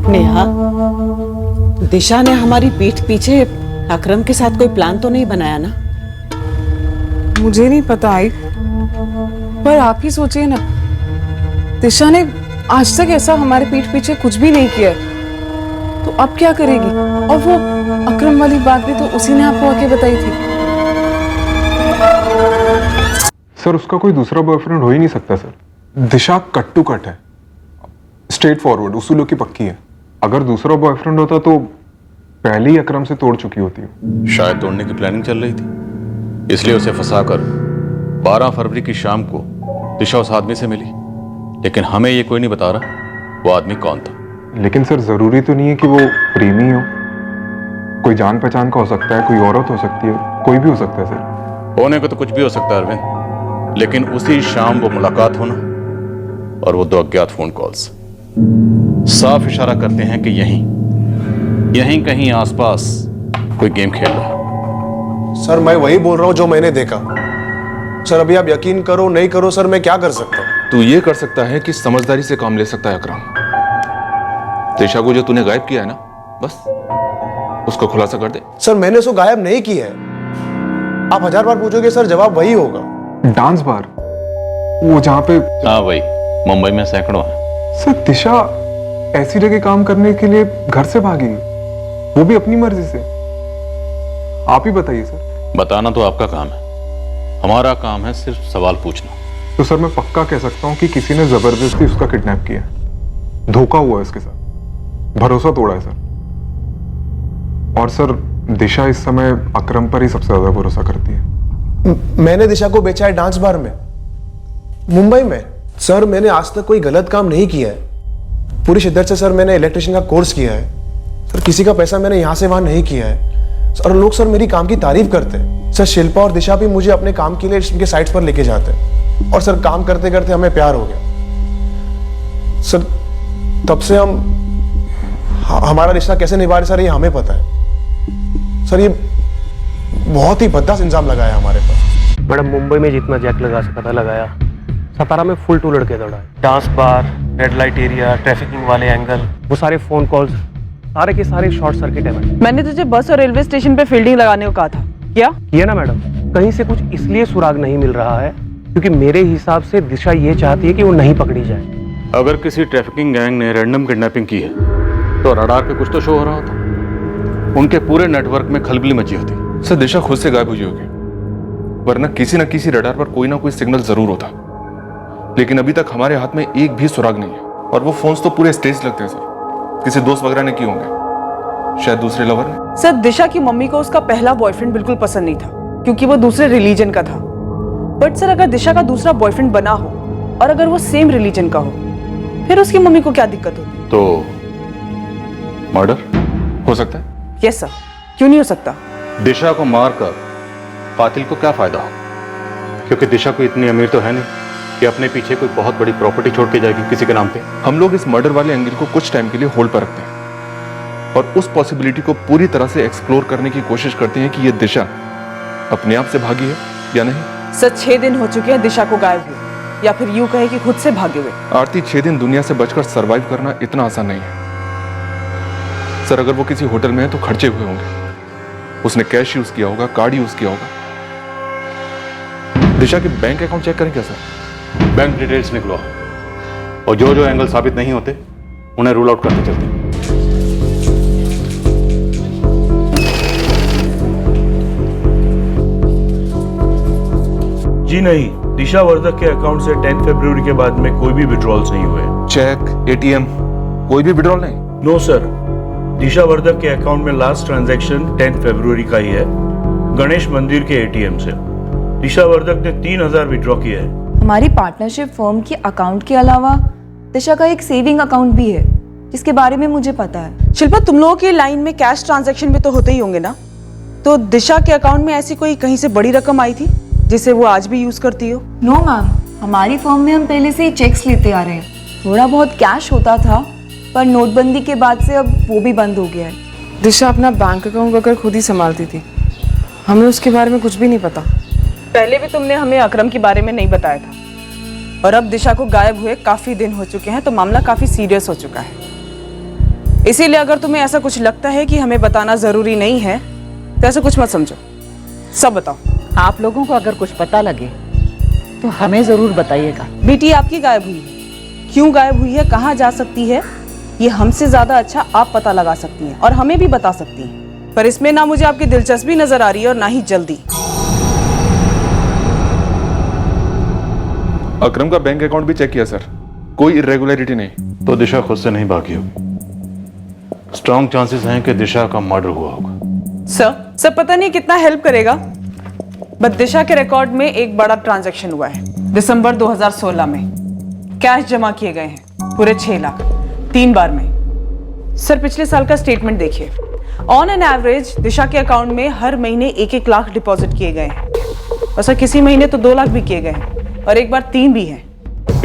नेहा, दिशा ने हमारी पीठ पीछे अकरम के साथ कोई प्लान तो नहीं बनाया ना? मुझे नहीं पता आई, पर आप ही सोचिए ना, दिशा ने आज तक ऐसा हमारे पीठ पीछे कुछ भी नहीं किया, तो अब क्या करेगी? और वो अकरम वाली बात भी तो उसी ने आपको आके बताई थी। सर उसका कोई दूसरा बॉयफ्रेंड हो ही नहीं सकता sir. Disha cut to cut है, स्ट्रेट फॉरवर्ड, उसूलों की पक्की है। अगर दूसरा बॉयफ्रेंड होता तो पहले ही अकरम से तोड़ चुकी होती है। शायद तोड़ने की प्लानिंग चल रही थी, इसलिए उसे फंसाकर 12 फरवरी की शाम को दिशा उस आदमी से मिली, लेकिन हमें ये कोई नहीं बता रहा वो आदमी कौन था। लेकिन सर जरूरी तो नहीं है कि वो प्रेमी हो, कोई जान पहचान का हो सकता है, कोई औरत हो सकती है, कोई भी हो सकता है सर। होने को तो कुछ भी हो सकता है अरविंद, लेकिन उसी शाम वो मुलाकात होना और वो 2 अज्ञात फोन कॉल्स साफ इशारा करते हैं कि यहीं कहीं आसपास कोई गेम खेल रहा है। सर मैं वही बोल रहा हूं जो मैंने देखा। सर अभी आप यकीन करो नहीं करो सर, मैं क्या कर सकता हूं? तू ये कर सकता है कि समझदारी से काम ले सकता है अकरम। दिशा को जो तूने गायब किया है ना, बस उसको खुलासा कर दे। सर मैंने उसको गायब नहीं किया है। आप 1000 बार पूछोगे सर, जवाब वही होगा। डांस बार, वो जहाँ पे। हाँ भाई, मुंबई में सैकड़ों हैं। सर दिशा ऐसी जगह काम करने के लिए घर से भागी, वो भी अपनी मर्जी से। आप ही बताइए सर। बताना तो आपका काम है, हमारा काम है सिर्फ सवाल पूछना। तो सर मैं पक्का कह सकता हूँ कि किसी ने जबरदस्ती उसका किडनैप किया है, धोखा हुआ है उसके साथ, भरोसा तोड़ा है सर। और सर दिशा इस समय अकरम पर ही सबसे ज्यादा भरोसा करती है। मैंने दिशा को बेचा है डांस बार में, मुंबई में। सर मैंने आज तक कोई गलत काम नहीं किया है। पूरी शिद्दत से सर मैंने इलेक्ट्रिशियन का कोर्स किया है सर। किसी का पैसा मैंने यहाँ से वहाँ नहीं किया है और लोग सर मेरी काम की तारीफ करते हैं सर। शिल्पा और दिशा भी मुझे अपने काम के लिए इनके साइट्स पर लेके जाते हैं और सर काम करते करते हमें प्यार हो गया सर। तब से हमारा रिश्ता कैसे निभा रहे सर ये हमें पता है सर। ये बहुत ही भद्दा इंजाम लगाया हमारे पर। मैडम मुंबई में जितना जैक लगा सका था लगाया, सतारा में फुल टू लड़के दौड़ा। Dance bar, red light area, trafficking वाले एंगल, वो सारे फोन कॉल्स, सारे के सारे शॉर्ट सर्किट है मैडम। मैंने तुझे बस और रेलवे स्टेशन पे फील्डिंग लगाने को कहा था, किया ना मैडम। कहीं से कुछ इसलिए सुराग नहीं मिल रहा है क्योंकि मेरे हिसाब से दिशा ये चाहती है कि वो नहीं पकड़ी जाए। अगर किसी ट्रैफिकिंग गैंग ने रैंडम किडनैपिंग की है तो रडार पे कुछ तो शो हो रहा होता, उनके पूरे नेटवर्क में खलबली मची होती। सर दिशा खुद से गायब हुई होगी, वरना किसी न किसी रडार पर कोई ना कोई सिग्नल जरूर होता। लेकिन अभी तक हमारे हाथ में एक भी सुराग नहीं है। और वो फोन्स तो पूरे स्टेज लगते हैं सर, किसी दोस्त वगैरह ने किए होंगे, शायद दूसरे लवर ने। सर दिशा की मम्मी को उसका पहला बॉयफ्रेंड बिल्कुल पसंद नहीं था क्योंकि वो दूसरे रिलीजन का था। बट सर अगर दिशा का दूसरा बॉयफ्रेंड बना हो और अगर वो सेम रिलीजन का हो, फिर उसकी मम्मी को क्या दिक्कत होती? तो मर्डर हो सकता है। यस सर, क्यों नहीं हो सकता? दिशा को मारकर कातिल को क्या फायदा हो, क्योंकि दिशा को इतनी अमीर तो है नहीं कि अपने पीछे कोई बहुत बड़ी प्रॉपर्टी छोड़ के जाएगी किसी के नाम पे। हम लोग इस मर्डर वाले एंगल को कुछ टाइम के लिए होल्ड पर रखते हैं और उस पॉसिबिलिटी को पूरी तरह से एक्सप्लोर करने की कोशिश करते हैं कि ये दिशा अपने आप से भागी है या नहीं। सर 6 दिन हो चुके हैं दिशा को गायब हुए, या फिर यूं कहे कि खुद से भागे हुए। आरती 6 दिन दुनिया से बचकर सरवाइव करना इतना आसान नहीं है सर। अगर वो किसी होटल में है तो खर्चे हुए होंगे, उसने कैश यूज किया होगा, कार्ड यूज किया होगा। दिशा के बैंक अकाउंट चेक करें क्या सर? बैंक डिटेल्स निकलो और जो जो एंगल साबित नहीं होते उन्हें रूल आउट करते चलते। जी नहीं, दिशा वर्धक के अकाउंट से 10 फरवरी के बाद में कोई भी विड्रॉल्स नहीं हुए। चेक, एटीएम, कोई भी विड्रॉल नहीं? नो सर, दिशा वर्धक के अकाउंट में लास्ट ट्रांजैक्शन 10 फरवरी का ही है, गणेश मंदिर के एटीएम से। दिशा वर्धक ने 3000 विड्रॉ किया है। हमारी पार्टनरशिप फर्म के अकाउंट के अलावा दिशा का एक सेविंग अकाउंट भी है जिसके बारे में मुझे पता है। शिल्पा, तुम लोगों के लाइन में कैश ट्रांजैक्शन भी तो होते ही होंगे ना? तो दिशा के अकाउंट में ऐसी कोई कहीं से बड़ी रकम आई थी जिसे वो आज भी यूज करती हो? नो मैम, हमारी फर्म में हम पहले से ही चेक्स लेते आ रहे हैं। थोड़ा बहुत कैश होता था पर नोटबंदी के बाद से अब वो भी बंद हो गया है। दिशा अपना बैंक अकाउंट अगर खुद ही संभालती थी, हमें उसके बारे में कुछ भी नहीं पता। पहले भी तुमने हमें अकरम के बारे में नहीं बताया था और अब दिशा को गायब हुए काफी दिन हो चुके हैं तो मामला काफी सीरियस हो चुका है। इसीलिए अगर तुम्हें ऐसा कुछ लगता है कि हमें बताना जरूरी नहीं है तो ऐसा कुछ मत समझो, सब बताओ। आप लोगों को अगर कुछ पता लगे तो हमें जरूर बताइएगा। बेटी आपकी गायब हुई है, क्यों गायब हुई है, कहाँ जा सकती है, ये हमसे ज्यादा अच्छा आप पता लगा सकती हैं और हमें भी बता सकती हैं। पर इसमें ना मुझे आपकी दिलचस्पी नजर आ रही है और ना ही जल्दी। अकरम का बैंक अकाउंट भी चेक किया सर, कोई इरेगुलरिटी नहीं। तो दिशा खुद से नहीं भागी हो, स्ट्रॉन्ग चांसेस हैं कि दिशा का मर्डर हुआ होगा। सर पता नहीं कितना हेल्प करेगा, बट दिशा के रिकॉर्ड में एक बड़ा ट्रांजैक्शन हुआ है। दिसंबर 2016 में कैश जमा किए गए हैं पूरे 6 लाख 3 बार में। सर पिछले साल का स्टेटमेंट देखिए, ऑन एन एवरेज दिशा के अकाउंट में हर महीने 1-1 लाख डिपॉजिट किए गए हैं और सर किसी महीने तो 2 लाख भी किए गए हैं और एक बार 3 भी हैं।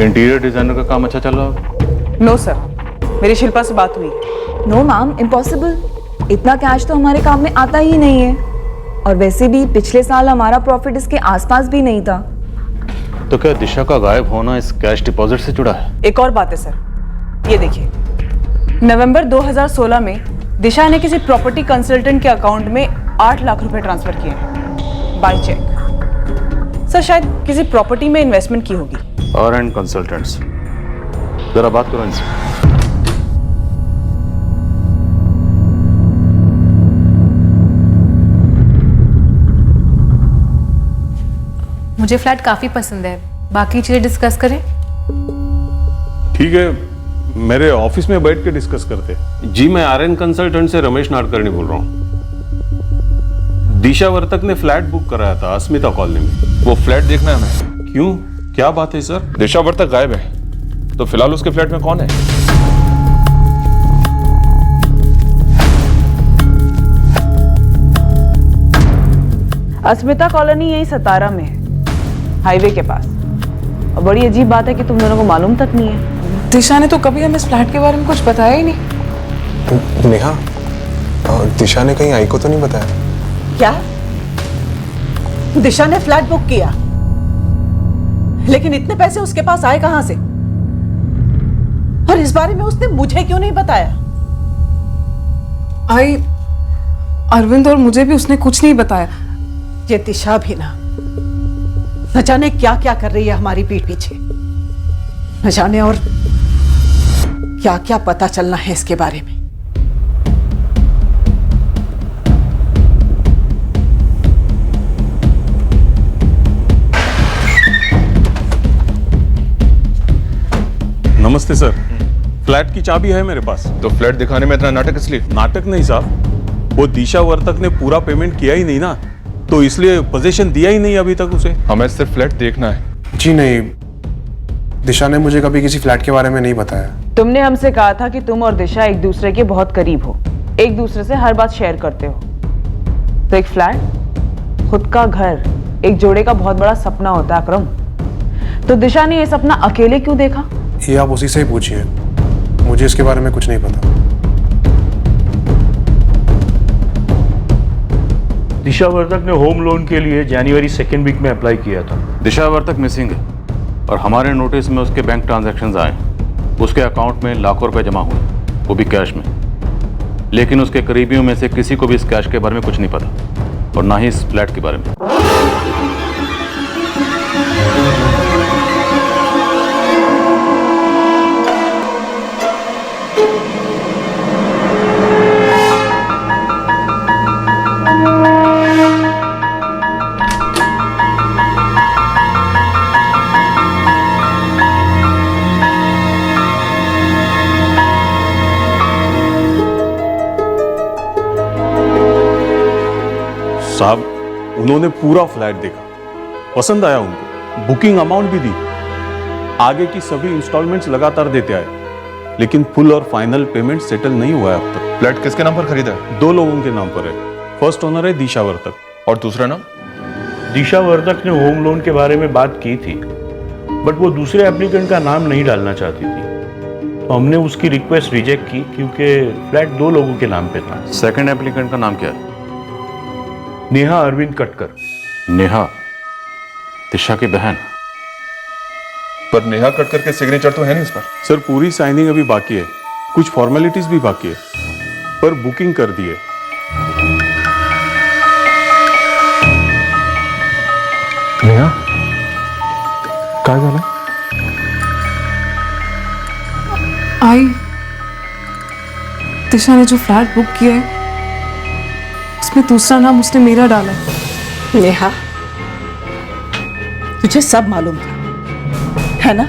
इंटीरियर डिजाइनर का काम अच्छा चल रहा है? नो सर, मेरी शिल्पा से बात हुई। No ma'am, impossible. इतना कैश तो हमारे काम में आता ही नहीं है और वैसे भी पिछले साल हमारा प्रॉफिट इसके आसपास भी नहीं था। तो क्या दिशा का गायब होना इस कैश डिपॉजिट से जुड़ा है? एक और बात है सर, ये देखिए, नवंबर 2016 में दिशा ने किसी प्रॉपर्टी कंसल्टेंट के अकाउंट में 8 लाख रुपए ट्रांसफर किए हैं बाय चेक। सर शायद किसी प्रॉपर्टी में इन्वेस्टमेंट की होगी। और एंड कंसल्टेंट्स, जरा बात करो इनसे। मुझे फ्लैट काफी पसंद है, बाकी चीजें डिस्कस करें। ठीक है, मेरे ऑफिस में बैठ के डिस्कस करते। जी, मैं आर्यन कंसल्टेंट से रमेश नाडकर्णी बोल रहा हूँ। दिशा वर्तक ने फ्लैट बुक कराया था अस्मिता कॉलोनी में। वो फ्लैट देखना है हमें। क्यों, क्या बात है सर? दिशा वर्तक गायब है, तो फिलहाल उसके फ्लैट में कौन है? अस्मिता कॉलोनी यही सतारा में है, हाईवे के पास। और बड़ी अजीब बात है कि तुम दोनों को मालूम तक नहीं है। दिशा ने तो कभी हमें इस फ्लैट के बारे में कुछ बताया ही नहीं। नेहा, दिशा ने कहीं आई को तो नहीं बताया? क्या? दिशा ने फ्लैट बुक किया, लेकिन इतने पैसे उसके पास आए कहां से? और इस बारे में उसने मुझे क्यों नहीं बताया? आई, अरविंद और मुझे भी उसने कुछ नहीं बताया। ये दिशा भी न जाने क्या क्या कर रही है हमारी पीठ पीछे, न जाने और क्या क्या पता चलना है इसके बारे में। नमस्ते सर, फ्लैट की चाबी है मेरे पास। तो फ्लैट दिखाने में इतना नाटक इसलिए? नाटक नहीं साहब, वो दिशा वर्तक ने पूरा पेमेंट किया ही नहीं ना, तो इसलिए पोजीशन दिया ही नहीं अभी तक उसे। हमें सिर्फ फ्लैट देखना है। जी नहीं, दिशा ने मुझे कभी किसी फ्लैट के बारे में नहीं बताया। तुमने हमसे कहा था कि तुम और दिशा एक दूसरे के बहुत करीब हो, एक दूसरे से हर बात शेयर करते हो। तो एक फ्लैट, खुद का घर, एक जोड़े का बहुत बड़ा सपना होता है अकरम। तो दिशा ने यह सपना अकेले क्यों देखा? ये आप उसी से ही पूछिए, मुझे इसके बारे में कुछ नहीं पता। दिशा वर्तक ने होम लोन के लिए जनवरी 2nd वीक में अप्लाई किया था। दिशा वर्तक मिसिंग है और हमारे नोटिस में उसके बैंक ट्रांजैक्शंस आए। उसके अकाउंट में लाखों रुपए जमा हुए, वो भी कैश में। लेकिन उसके करीबियों में से किसी को भी इस कैश के बारे में कुछ नहीं पता, और ना ही इस फ्लैट के बारे में। साहब, उन्होंने पूरा फ्लैट देखा, पसंद आया उनको, बुकिंग अमाउंट भी दी, आगे की सभी इंस्टॉलमेंट्स लगातार देते आए, लेकिन फुल और फाइनल पेमेंट सेटल नहीं हुआ है अब तक। फ्लैट किसके नाम पर खरीदा है? 2 लोगों के नाम पर है। फर्स्ट ओनर है दिशा वर्तक, और दूसरा नाम? दिशा वर्तक ने होम लोन के बारे में बात की थी, बट वो दूसरे एप्लीकेंट का नाम नहीं डालना चाहती थी, तो हमने उसकी रिक्वेस्ट रिजेक्ट की क्योंकि फ्लैट 2 लोगों के नाम पे था। सेकंड एप्लीकेंट का नाम क्या है? नेहा अरविंद कटकर। नेहा दिशा की बहन? पर नेहा कटकर के सिग्नेचर तो है नहीं इस पर। सर, पूरी साइनिंग अभी बाकी है, कुछ फॉर्मेलिटीज भी बाकी है, पर बुकिंग कर दी है। नेहा काय झालं? आई, दिशा ने जो फ्लैट बुक किया है उसमें दूसरा नाम उसने मेरा डाला है। नेहा, तुझे सब मालूम था, है ना?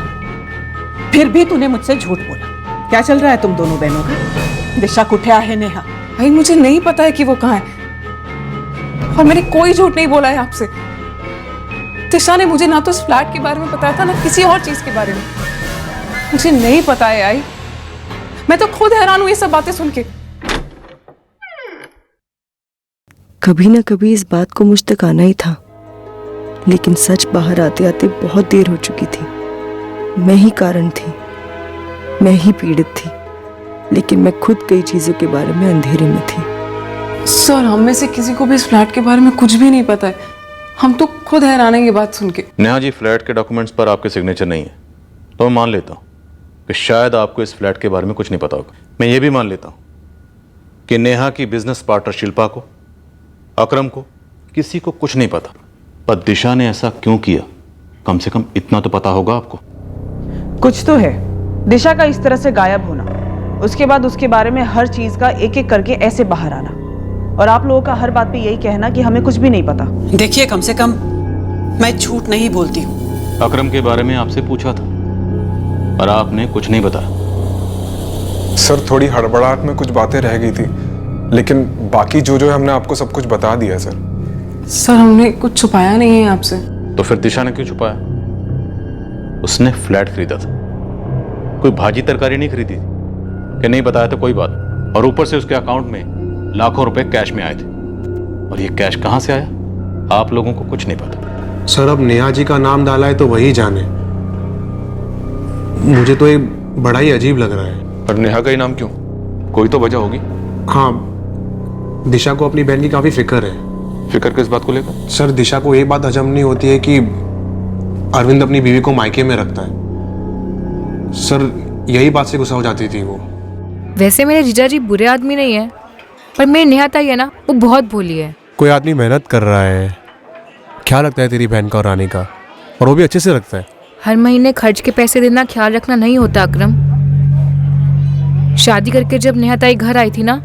फिर भी तूने मुझसे झूठ बोला। क्या चल रहा है तुम दोनों बहनों का? दिशा कुठे आहे नेहा? भाई, मुझे नहीं पता है कि वो कहाँ है, और मैंने कोई झूठ नहीं बोला है आपसे। दिशा ने मुझे ना तो इस फ्लैट के बारे में बताया था, ना किसी और चीज के बारे में। मुझे नहीं पता है आई, मैं तो खुद हैरान हूं ये सब बातें सुन के। कभी ना कभी इस बात को मुझ तक आना ही था, लेकिन सच बाहर आते आते बहुत देर हो चुकी थी। मैं ही कारण थी, मैं ही पीड़ित थी, लेकिन मैं खुद कई चीजों के बारे में अंधेरे में थी। सर, हम में से किसी को भी इस फ्लैट के बारे में कुछ भी नहीं पता है। हम तो खुद हैरान हैं ये बात सुन के। नेहा जी, फ्लैट के डॉक्यूमेंट्स पर आपके सिग्नेचर नहीं है, तो मैं मान लेता हूँ कि शायद आपको इस फ्लैट के बारे में कुछ नहीं पता होगा। मैं ये भी मान लेता हूँ कि नेहा की बिजनेस पार्टनर शिल्पा को, अकरम को, किसी को कुछ नहीं पता। पर दिशा ने ऐसा क्यों किया, कम से कम इतना तो पता होगा आपको। कुछ तो है। दिशा का इस तरह से गायब होना, उसके बाद उसके बारे में हर चीज का एक एक करके ऐसे बाहर आना, और आप लोगों का हर बात पे यही कहना कि हमें कुछ भी नहीं पता। देखिए, कम से कम मैं झूठ नहीं बोलती हूँ। अकरम के बारे में आपसे पूछा था पर आपने कुछ नहीं बताया। सर थोड़ी हड़बड़ाहट में कुछ बातें रह गई थी, लेकिन बाकी जो है हमने आपको सब कुछ बता दिया सर। सर हमने कुछ छुपाया नहीं है आपसे। तो फिर दिशा ने क्यों छुपाया? उसने फ्लैट खरीदा था, कोई भाजी तरकारी नहीं खरीदी कि नहीं बताया तो कोई बात, और ऊपर से उसके अकाउंट में लाखों रुपए कैश में आए थे। और ये कैश कहां से आया आप लोगों को कुछ नहीं पता। सर अब नेहा जी का नाम डाला है तो वही जाने, मुझे तो ये बड़ा ही अजीब लग रहा है। पर नेहा का ही नाम क्यों? कोई तो वजह होगी। हाँ, दिशा को अपनी बहन की काफी फिक्र है। फिक्र किस बात को लेकर? सर दिशा को ये बात हजम नहीं होती है कि अरविंद अपनी बीवी को मायके में रखता है। सर यही बात से गुस्सा हो जाती थी वो। वैसे मेरे जीजा जी बुरे आदमी नहीं है, पर मेरी नेहा ताई है ना, वो बहुत भोली है। कोई आदमी मेहनत कर रहा है, ख्याल रखता है तेरी बहन का और रानी का, और वो भी अच्छे से रखता है। हर महीने खर्च के पैसे देना ख्याल रखना नहीं होता अकरम। शादी करके जब नेहा ताई घर आई थी ना,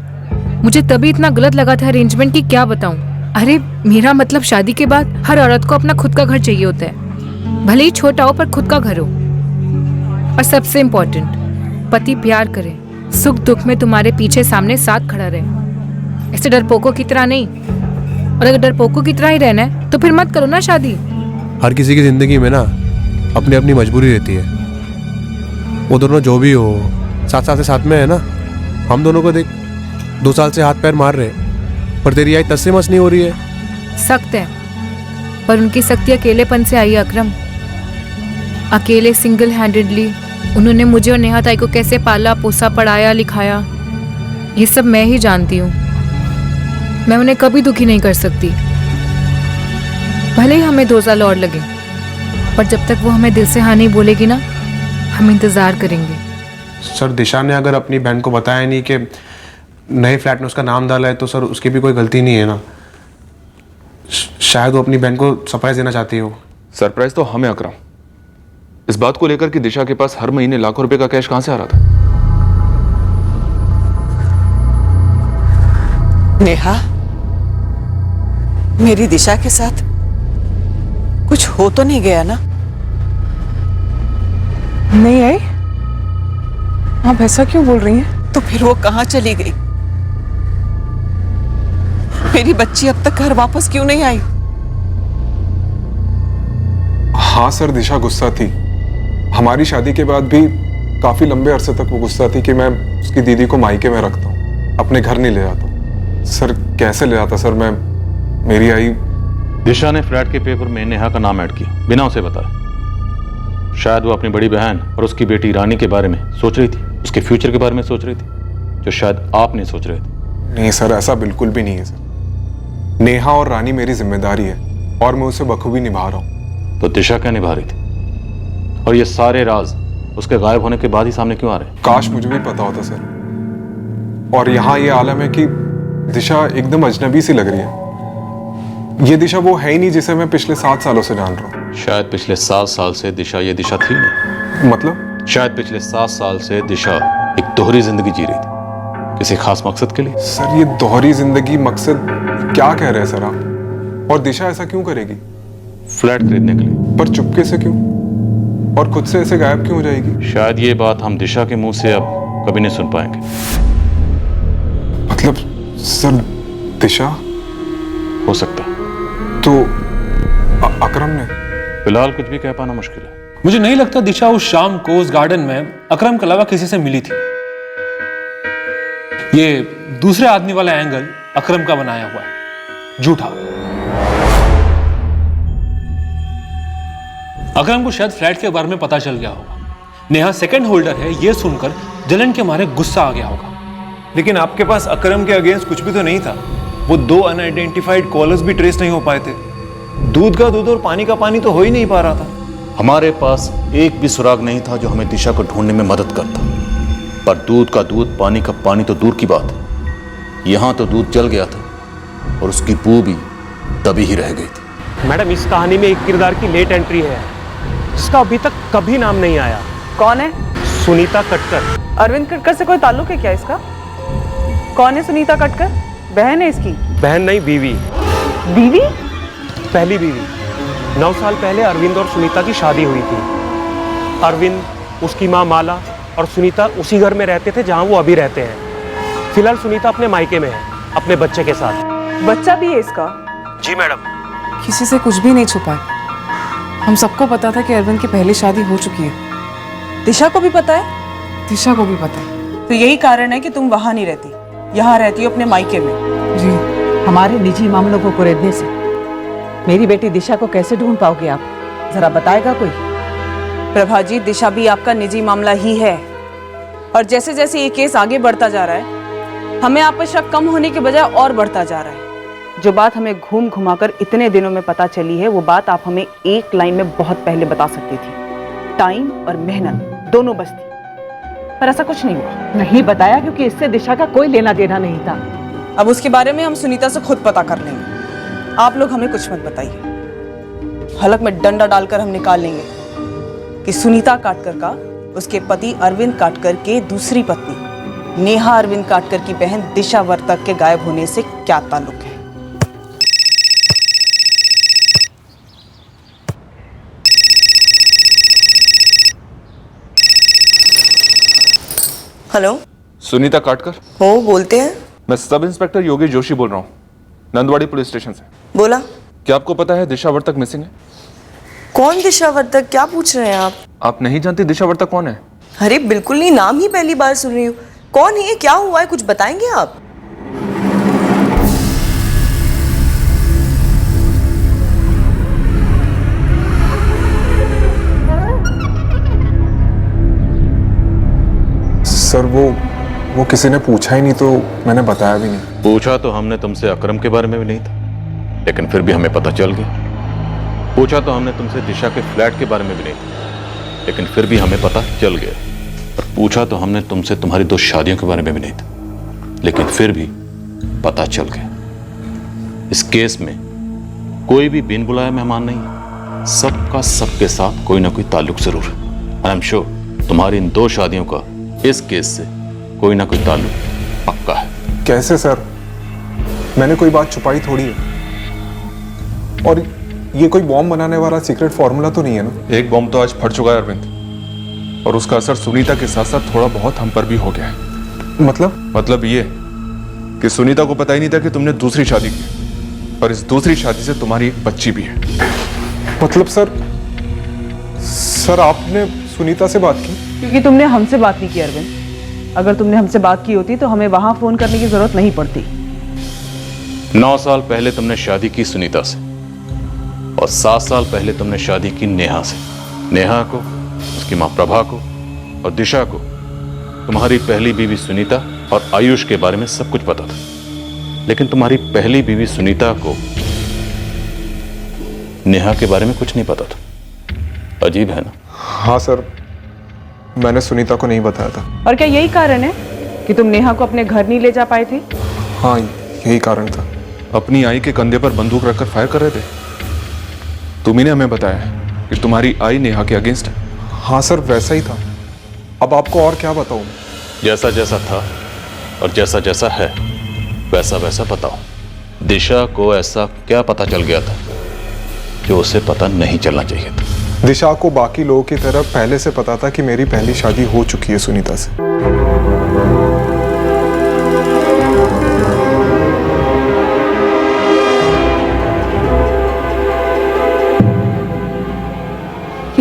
मुझे तभी इतना गलत लगा था अरेंजमेंट की क्या बताऊं। अरे मेरा मतलब शादी के बाद हर औरत को अपना खुद का घर चाहिए होता है, भले ही छोटा हो पर खुद का घर हो। और सबसे इम्पोर्टेंट, पति प्यार करे, सुख दुख में तुम्हारे पीछे सामने साथ खड़ा रहे, ऐसे डरपोकों की तरह नहीं। और अगर डरपोकों की तरह ही रहना है तो फिर मत करो ना शादी। हर किसी की जिंदगी में ना अपनी अपनी मजबूरी रहती है। वो दोनों जो भी हो साथ साथ से साथ में है ना। हम दोनों को देख 2 साल से हाथ पैर मार रहे, पर तेरी आई तस से मस नहीं हो रही है। सख्त है, पर उनकी सख्ती अकेलेपन से आई है अकरम। अकेले सिंगल हैंडेडली उन्होंने मुझे और नेहा ताई को कैसे पाला पोसा, पढ़ाया लिखाया, ये सब मैं ही जानती हूँ। मैं उन्हें कभी दुखी नहीं कर सकती, भले ही हमें 2 साल और लगे, पर जब तक वो हमें दिल से हाँ नहीं बोलेगी ना, हम इंतजार करेंगे। सर दिशा ने अगर अपनी बहन को बताया नहीं कि नए फ्लैट में उसका नाम डाला है, तो सर उसकी भी कोई गलती नहीं है ना। शायद वो अपनी बहन को सरप्राइज देना चाहती हो। सरप्राइज तो हमें अकरम, इस बात को लेकर कि दिशा के पास हर महीने लाखों रुपए का कैश कहां से आ रहा था। नेहा, मेरी दिशा के साथ कुछ हो तो नहीं गया ना? नहीं आई? आप ऐसा क्यों बोल रही हैं? तो फिर वो कहाँ चली गई? मेरी बच्ची अब तक घर वापस क्यों नहीं आई? हाँ सर, दिशा गुस्सा थी। हमारी शादी के बाद भी काफी लंबे अरसे तक वो गुस्सा थी कि मैं उसकी दीदी को मायके में रखता हूँ, अपने घर नहीं ले आता। सर कैसे ले आता सर? मैं मेरी आई। दिशा ने फ्लैट के पेपर में नेहा का नाम ऐड किया बिना उसे बताए। शायद वो अपनी बड़ी बहन और उसकी बेटी रानी के बारे में सोच रही थी, उसके फ्यूचर के बारे में सोच रही थी, जो शायद आप नहीं सोच रहे थे। नहीं सर, ऐसा बिल्कुल भी नहीं है सर। नेहा और रानी मेरी जिम्मेदारी है और मैं उसे बखूबी निभा रहा हूँ। तो दिशा क्या निभा रही थी? और ये सारे राज उसके गायब होने के बाद ही सामने क्यों आ रहे? काश मुझे भी पता होता सर। और यहाँ ये आलम है कि दिशा एकदम अजनबी सी लग रही है। ये दिशा वो है ही नहीं जिसे मैं पिछले 7 सालों से जान रहा हूँ। शायद पिछले 7 साल से दिशा ये दिशा थी नहीं। मतलब? शायद पिछले 7 साल से दिशा एक दोहरी जिंदगी जी रही थी, किसी खास मकसद के लिए। सर ये दोहरी जिंदगी मकसद क्या कह रहे हैं सर आप? और दिशा ऐसा क्यों करेगी? फ्लैट खरीदने के लिए। पर चुपके से क्यों? और खुद से ऐसे गायब क्यों हो जाएगी? शायद ये बात हम दिशा के मुंह से अब कभी नहीं सुन पाएंगे। मतलब सर दिशा? हो सकता है। तो अकरम ने? फिलहाल कुछ भी कह पाना मुश्किल है। मुझे नहीं लगता दिशा उस शाम को उस गार्डन में अकरम के अलावा किसी से मिली थी। ये दूसरे आदमी वाला एंगल अकरम का बनाया हुआ है, झूठा। अकरम को शायद फ्लैट के बारे में पता चल गया होगा। नेहा सेकंड होल्डर है ये सुनकर जलन के मारे गुस्सा आ गया होगा। लेकिन आपके पास अकरम के अगेंस्ट कुछ भी तो नहीं था। वो 2 अनआइडेंटिफाइड कॉलर्स भी ट्रेस नहीं हो पाए थे। दूध का दूध और पानी का पानी तो हो ही नहीं पा रहा था। हमारे पास एक भी सुराग नहीं था जो हमें दिशा को ढूंढने में मदद करता। पर दूध का दूध, पानी का पानी तो दूर की बात है, यहां तो दूध जल गया था और उसकी बू भी दबी ही रह गई थी। मैडम इस कहानी में एक किरदार की लेट एंट्री है जिसका अभी तक कभी नाम नहीं आया। कौन है? सुनीता कटकर। अरविंद कटकर से कोई ताल्लुक है क्या इसका? कौन है सुनीता कटकर? बहन है इसकी? बहन नहीं, बीवी। बीवी? पहली बीवी। 9 साल पहले अरविंद और सुनीता की शादी हुई थी। अरविंद, उसकी माँ माला और सुनीता उसी घर में रहते थे जहाँ वो अभी रहते हैं। फिलहाल सुनीता अपने मायके में है, अपने बच्चे के साथ। बच्चा भी है इसका? जी मैडम। किसी से कुछ भी नहीं छुपाए। हम सबको पता था कि अरविंद की पहली शादी हो चुकी है। दिशा को भी पता है? दिशा को भी पता है। तो यही कारण है कि तुम वहां नहीं रहती, यहाँ रहती हो अपने मायके में। जी। हमारे निजी मामलों को कुरेदने से मेरी बेटी दिशा को कैसे ढूंढ पाओगे आप? जरा बताएगा कोई? प्रभा जी, दिशा भी आपका निजी मामला ही है और जैसे जैसे ये केस आगे बढ़ता जा रहा है हमें आप पर शक कम होने के बजाय और बढ़ता जा रहा है। जो बात हमें घूम घुमाकर इतने दिनों में पता चली है वो बात आप हमें एक लाइन में बहुत पहले बता सकती थी। टाइम और मेहनत दोनों बचती, पर ऐसा कुछ नहीं हुआ। नहीं बताया क्योंकि इससे दिशा का कोई लेना देना नहीं था। अब उसके बारे में हम सुनीता से खुद पता कर लेंगे, आप लोग हमें कुछ मत बताइए। हलक में डंडा डालकर हम निकाल लेंगे कि सुनीता काटकर का उसके पति अरविंद काटकर के दूसरी पत्नी नेहा अरविंद काटकर की बहन दिशा वर्तक के गायब होने से क्या ताल्लुक है। हेलो, सुनीता काटकर? हो, बोलते हैं। मैं सब इंस्पेक्टर योगेश जोशी बोल रहा हूँ, नंदवाड़ी पुलिस स्टेशन से। बोला। क्या आपको पता है दिशा वर्तक मिसिंग है? कौन दिशा वर्तक? क्या पूछ रहे हैं आप? आप नहीं जानती दिशा वर्तक कौन है? अरे बिल्कुल नहीं, नाम ही पहली बार सुन रही हूँ। कौन है, क्या हुआ है, कुछ बताएंगे आप? सर वो किसी ने पूछा ही नहीं तो मैंने बताया भी नहीं। पूछा तो हमने तुमसे अकरम के बारे में भी नहीं था, लेकिन फिर भी हमें पता चल गया। पूछा तो हमने तुमसे दिशा के फ्लैट के बारे में भी नहीं था, लेकिन फिर भी हमें पता चल गया। और पूछा तो हमने तुमसे तुम्हारी 2 शादियों के बारे में भी नहीं था, लेकिन फिर भी पता चल गया। इस केस में कोई भी बिन बुलाया मेहमान नहीं है, सबका सबके साथ कोई ना कोई ताल्लुक जरूर है। आई एम श्योर तुम्हारी इन 2 शादियों का इस केस से कोई ना कोई ताल्लुक पक्का है। कैसे सर? मैंने कोई बात छुपाई थोड़ी है, और ये कोई बॉम्ब बनाने वाला सीक्रेट फॉर्मूला तो नहीं है ना? एक बॉम्ब तो आज फट चुका है अरविंद, और उसका असर सुनीता के साथ साथ थोड़ा बहुत हम पर भी हो गया है। मतलब ये कि सुनीता को पता ही नहीं था कि तुमने दूसरी शादी की, और इस दूसरी शादी से तुम्हारी एक बच्ची भी है। मतलब सर आपने सुनीता से बात की? क्योंकि तुमने हमसे बात नहीं की अरविंद। अगर तुमने हमसे बात की होती तो हमें वहां फोन करने की जरूरत नहीं पड़ती। 9 साल पहले तुमने शादी की सुनीता से, और 7 साल पहले तुमने शादी की नेहा से। नेहा को, उसकी मां प्रभा को और दिशा को तुम्हारी पहली बीवी सुनीता और आयुष के बारे में सब कुछ पता था, लेकिन तुम्हारी पहली बीवी सुनीता को नेहा के बारे में कुछ नहीं पता था। अजीब है ना? हाँ सर, मैंने सुनीता को नहीं बताया था। और क्या यही कारण है कि तुम नेहा को अपने घर नहीं ले जा पाए थे? हाँ, यही कारण था। अपनी आई के कंधे पर बंदूक रखकर फायर कर रहे थे। तुम्ही ने हमें बताया कि तुम्हारी आई नेहा के अगेंस्ट है। हाँ सर, वैसा ही था। अब आपको और क्या बताऊं? जैसा जैसा था और जैसा जैसा है वैसा वैसा बताओ। दिशा को ऐसा क्या पता चल गया था जो उसे पता नहीं चलना चाहिए था? दिशा को बाकी लोगों की तरह पहले से पता था कि मेरी पहली शादी हो चुकी है सुनीता से।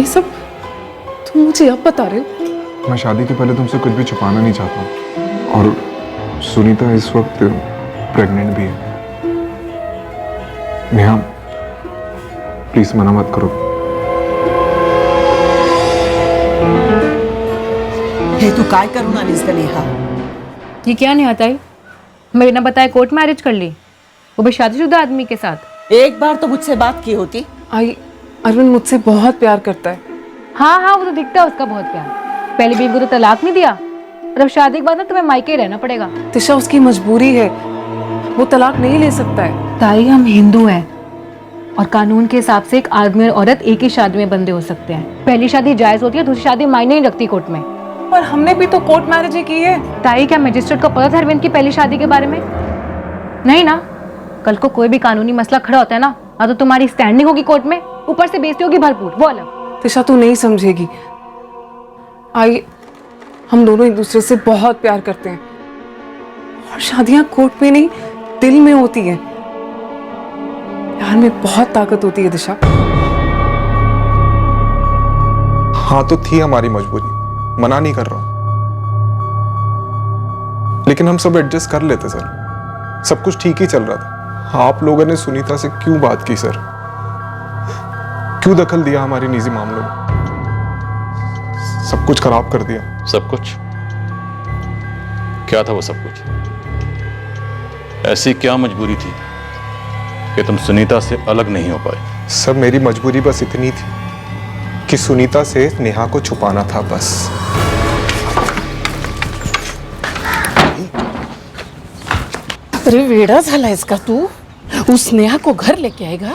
ये सब तुम मुझे अब बता रहे हो? मैं शादी के पहले तुमसे कुछ भी छुपाना नहीं चाहता हूँ, और सुनीता इस वक्त प्रेग्नेंट भी है। नेहा, प्लीज मना मत करो। हे तू काय करून आलीस का नेहा? ये क्या नहीं आता है? मैं बिना बताए कोर्ट मैरिज कर ली, वो भी शादीशुदा आदमी के साथ। एक बार तो मुझसे बात की होती। आई, अरविंद मुझसे बहुत प्यार करता है। हाँ हाँ, वो तो दिखता है उसका बहुत प्यार। पहली बीवी को तो तलाक नहीं दिया, और अब शादी के बाद ना तुम्हें मायके ही रहना पड़ेगा। दिशा उसकी मजबूरी है, वो तलाक नहीं ले सकता है। ताई, हम हिंदू हैं, और कानून के हिसाब से एक आदमी और औरत एक ही शादी में बंधे हो सकते हैं। पहली शादी जायज होती है, दूसरी शादी मायने नहीं रखती कोर्ट में। पर हमने भी तो कोर्ट मैरिज ही की है। ताई, क्या मजिस्ट्रेट को पता था अरविंद की पहली शादी के बारे में? नहीं ना। कल को कोई भी कानूनी मसला खड़ा होता है ना, तो तुम्हारी स्टैंडिंग होगी कोर्ट में, ऊपर से बेइज्जती होगी भरपूर, वो अलग। दिशा तू नहीं समझेगी। आई, हम दोनों एक दूसरे से बहुत प्यार करते हैं और शादियां कोर्ट में नहीं दिल में होती है। प्यार में बहुत ताकत होती है दिशा। हाँ तो थी हमारी मजबूरी, मना नहीं कर रहा हूं, लेकिन हम सब एडजस्ट कर लेते सर। सब कुछ ठीक ही चल रहा था। आप लोगों ने सुनीता से क्यों बात की सर? क्यों दखल दिया हमारे निजी मामलों में? सब कुछ खराब कर दिया। सब कुछ? क्या था वो सब कुछ? ऐसी क्या मजबूरी थी कि तुम सुनीता से अलग नहीं हो पाए? सब मेरी मजबूरी बस इतनी थी कि सुनीता से नेहा को छुपाना था बस। अरे वेड़ा झाला इसका तू। उस नेहा को घर लेके आएगा?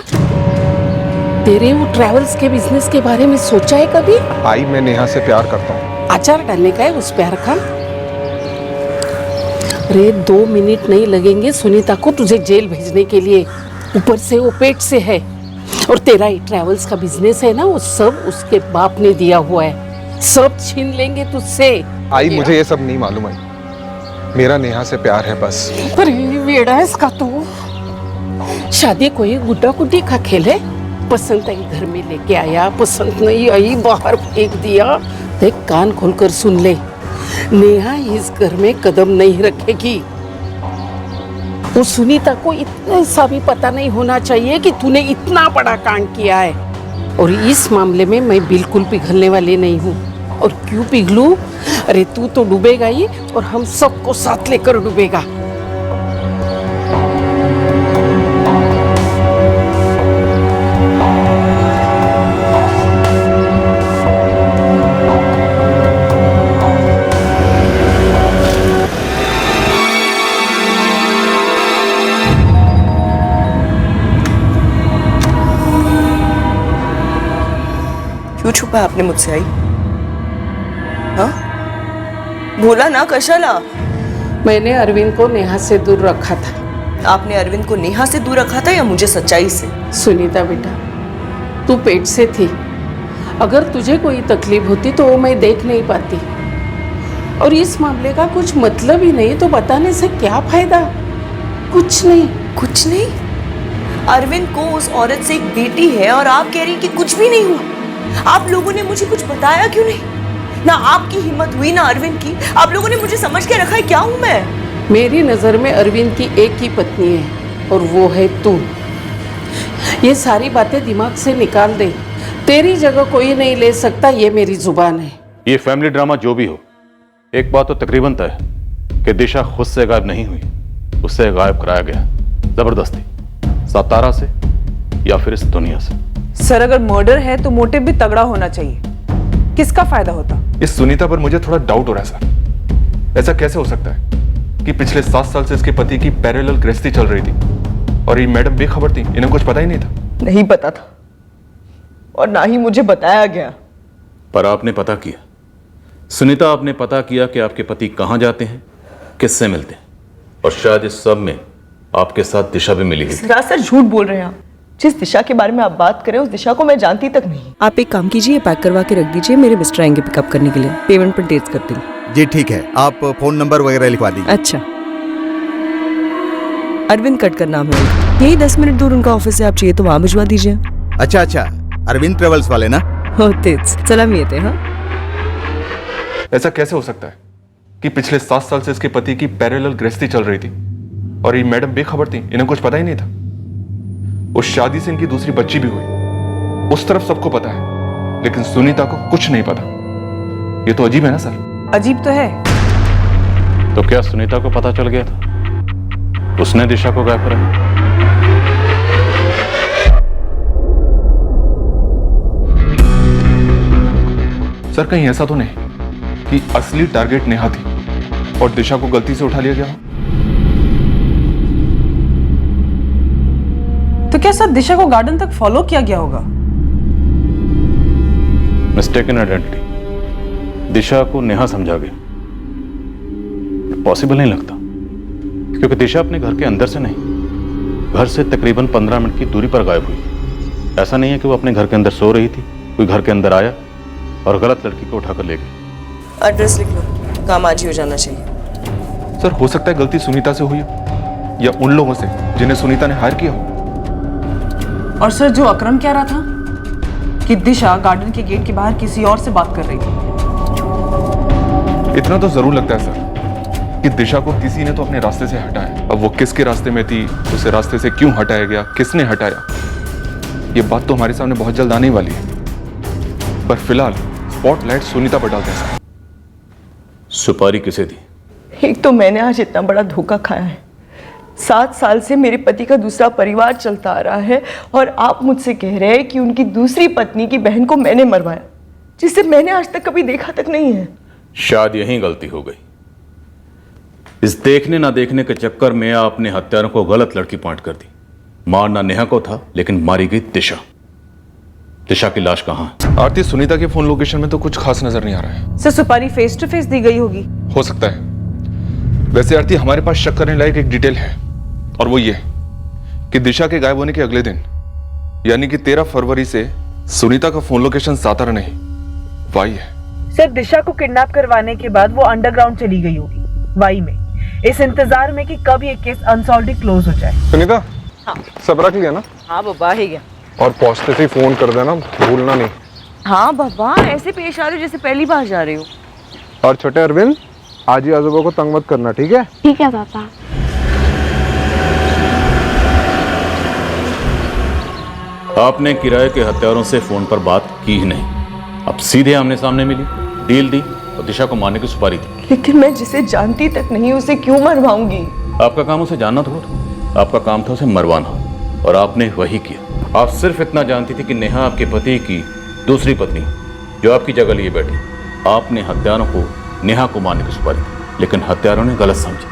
तेरे वो ट्रैवल्स के बिजनेस के बारे में सोचा है कभी? आई, मैं नेहा से प्यार करता हूँ। अचार डालने का है उस प्यार का? अरे 2 मिनट नहीं लगेंगे सुनीता को तुझे जेल भेजने के लिए। ऊपर से वो पेट से है, और तेरा ये ट्रैवल्स का बिजनेस है ना, वो सब उसके बाप ने दिया हुआ है। सब छीन लेंगे तुझसे। आई, मुझे ये सब नहीं मालूम है। मेरा नेहा से प्यार है बस। अरे वेड़ा है इसका तू। शादी कोई गुड्डा गुड्डी का खेल है? पसंद आई घर में लेके आया, पसंद नहीं आई बाहर फेंक दिया। देख, कान खोलकर सुन ले, नेहा इस घर में कदम नहीं रखेगी। उस सुनीता को इतना सा भी पता नहीं होना चाहिए कि तूने इतना बड़ा कांड किया है। और इस मामले में मैं बिल्कुल पिघलने वाली नहीं हूँ। और क्यों पिघलूं? अरे तू तो डूबेगा ही, और हम सबको साथ लेकर डूबेगा। क्यों छुपा आपने मुझसे? आई, हाँ बोला ना, कशाला? मैंने अरविंद को नेहा से दूर रखा था। आपने अरविंद को नेहा से दूर रखा था या मुझे सच्चाई से? सुनीता बेटा, तू पेट से थी। अगर तुझे कोई तकलीफ होती तो वो मैं देख नहीं पाती। और इस मामले का कुछ मतलब ही नहीं, तो बताने से क्या फायदा? कुछ नहीं। कुछ नहीं? अरविंद को उस औरत से एक बेटी है और आप कह रही हैं कि कुछ भी नहीं हुआ। आप लोगों ने मुझे कुछ बताया क्यों नहीं? ना आपकी हिम्मत हुई ना अरविंद की। आप लोगों ने मुझे समझ के रखा है क्या हूं मैं? मेरी नजर में अरविंद की एक ही पत्नी है, और वो है तू। ये सारी बातें दिमाग से निकाल दे। तेरी जगह कोई नहीं ले सकता, ये मेरी जुबान है। ये फैमिली ड्रामा जो भी हो, एक बात तो तकरीबन तय है कि दिशा खुद से गायब नहीं हुई, उससे गायब कराया गया जबरदस्ती, सातारा से या फिर इस दुनिया से। सर, अगर मर्डर है तो मोटिव भी तगड़ा होना चाहिए। किसका फायदा होता? इस सुनीता पर मुझे थोड़ा डाउट हो रहा है सर। ऐसा कैसे हो सकता है कि पिछले 7 साल से इसके पति की पैरेलल गृहस्थी चल रही थी और ये मैडम बेखबर थी, इन्हें कुछ पता ही नहीं था? नहीं पता था, और ना ही मुझे बताया गया। पर आपने पता किया सुनीता, आपने पता किया कि आपके पति कहाँ जाते हैं, किससे मिलते हैं, और शायद इस सब में आपके साथ दिशा भी मिली है। सर झूठ बोल रहे हैं आप। जिस दिशा के बारे में आप बात कर रहे हैं उस दिशा को मैं जानती तक नहीं। आप एक काम कीजिए, पैक करवा के रख दीजिए, मेरे मिस्टर आएंगे पिकअप करने के लिए। पेमेंट पर तेज कर देंगे। जी ठीक है, आप फोन नंबर वगैरह लिखवा दीजिए। अच्छा, अरविंद कटकर नाम है, यही 10 मिनट दूर उनका ऑफिस है। आप चाहिए तो वहाँ भिजवा दीजिए। अच्छा अच्छा, अरविंद ट्रेवल्स वाले ना? हो तेज, सलाम येते। हाँ, ऐसा कैसे हो सकता है कि पिछले 7 साल से इसके पति की पैरेलल गृहस्थी चल रही थी और ये मैडम बेखबर थी, इन्हें कुछ पता ही नहीं था? उस शादी से इनकी दूसरी बच्ची भी हुई, उस तरफ सबको पता है, लेकिन सुनीता को कुछ नहीं पता। ये तो अजीब है ना सर? अजीब तो है। तो क्या सुनीता को पता चल गया था? उसने दिशा को गायब करा? सर कहीं ऐसा तो नहीं कि असली टारगेट नेहा थी और दिशा को गलती से उठा लिया गया? तो क्या सर दिशा को गार्डन तक फॉलो किया गया होगा? Mistaken identity. दिशा को नेहा समझा गया। पॉसिबल नहीं लगता, क्योंकि दिशा अपने घर के अंदर से नहीं, घर से तकरीबन 15 मिनट की दूरी पर गायब हुई। ऐसा नहीं है कि वो अपने घर के अंदर सो रही थी, कोई घर के अंदर आया और गलत लड़की को उठाकर ले गई। एड्रेस लिख लो, काम आज ही हो जाना चाहिए। सर हो सकता है गलती सुनीता से हुई हो, या उन लोगों से जिन्हें सुनीता ने हायर किया हो। और सर जो अकरम कह रहा था कि दिशा गार्डन के गेट के बाहर किसी और से बात कर रही थी। इतना तो जरूर लगता है सर कि दिशा को किसी ने तो अपने रास्ते से हटाया। अब वो किसके रास्ते में थी, उसे रास्ते से क्यों हटाया गया, किसने हटाया, ये बात तो हमारे सामने बहुत जल्द आने वाली है। पर फिलहाल स्पॉटलाइट सुनीता पर डालते हैं। सुपारी किसे दी? एक तो मैंने आज इतना बड़ा धोखा खाया है। 7 साल से मेरे पति का दूसरा परिवार चलता आ रहा है और आप मुझसे कह रहे हैं कि उनकी दूसरी पत्नी की बहन को मैंने मरवाया, जिसे मैंने आज तक कभी देखा तक नहीं है। शायद यही गलती हो गई। इस देखने ना देखने के चक्कर में आपने हत्यारों को गलत लड़की पॉइंट कर दी। मारना नेहा को था, लेकिन मारी गई दिशा। दिशा की लाश कहाँ है? आरती, सुनीता के फोन लोकेशन में तो कुछ खास नजर नहीं आ रहा है। सर सुपारी फेस टू फेस दी गई होगी। हो सकता है। वैसे आरती, हमारे पास शक करने लायक एक डिटेल है, और वो ये कि दिशा के गायब होने के अगले दिन, यानी कि 13 फरवरी से सुनीता का फोन लोकेशन सातारा नहीं, वाई है। सर दिशा को किडनैप करवाने के बाद वो अंडरग्राउंड चली गई होगी, वाई में, इस इंतजार में कि कब ये केस अनसॉल्व्ड क्लोज हो जाए। सुनीता, हाँ। सब रख लिया ना? हाँ बाबा, ही गया। और पहुंचते से फोन कर देना, भूलना नहीं। हाँ बाबा, ऐसे पेश आ रहे हो जैसे पहली बार जा रहे हो। और छोटे अरविंद, आज ही आजोबा को तंग मत करना, ठीक है? ठीक है पापा। आपने किराए के हत्यारों से फोन पर बात की ही नहीं, अब सीधे आमने सामने मिली, डील दी और दिशा को मारने की सुपारी दी। लेकिन मैं जिसे जानती तक नहीं उसे क्यों मरवाऊंगी? आपका काम उसे जानना थोड़ा, आपका काम था उसे मरवाना, और आपने वही किया। आप सिर्फ इतना जानती थी कि नेहा आपके पति की दूसरी पत्नी जो आपकी जगह लिए बैठी। आपने हत्यारों को नेहा को मारने की सुपारी दी, लेकिन हत्यारों ने गलत समझी,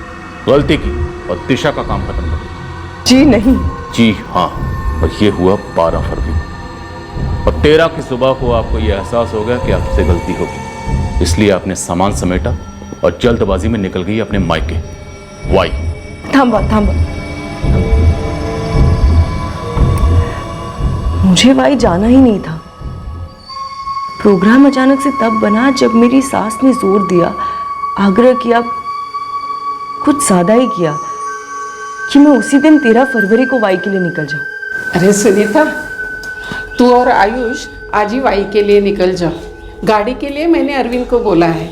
गलती की और दिशा का काम खत्म कर दिया। जी नहीं। जी हाँ, और ये हुआ 12 फरवरी को, और 13 की सुबह को आपको ये एहसास हो गया कि आपसे गलती होगी, इसलिए आपने सामान समेटा और जल्दबाजी में निकल गई अपने मायके। वाई? थांबा थांबा, मुझे वाई जाना ही नहीं था। प्रोग्राम अचानक से तब बना जब मेरी सास ने जोर दिया, आग्रह किया, कुछ ज्यादा ही किया, कि मैं उसी दिन 13 फरवरी को वाई के लिए निकल जाऊं। अरे सुनीता, तू और आयुष आज ही वाई के लिए निकल जाओ। गाड़ी के लिए मैंने अरविंद को बोला है।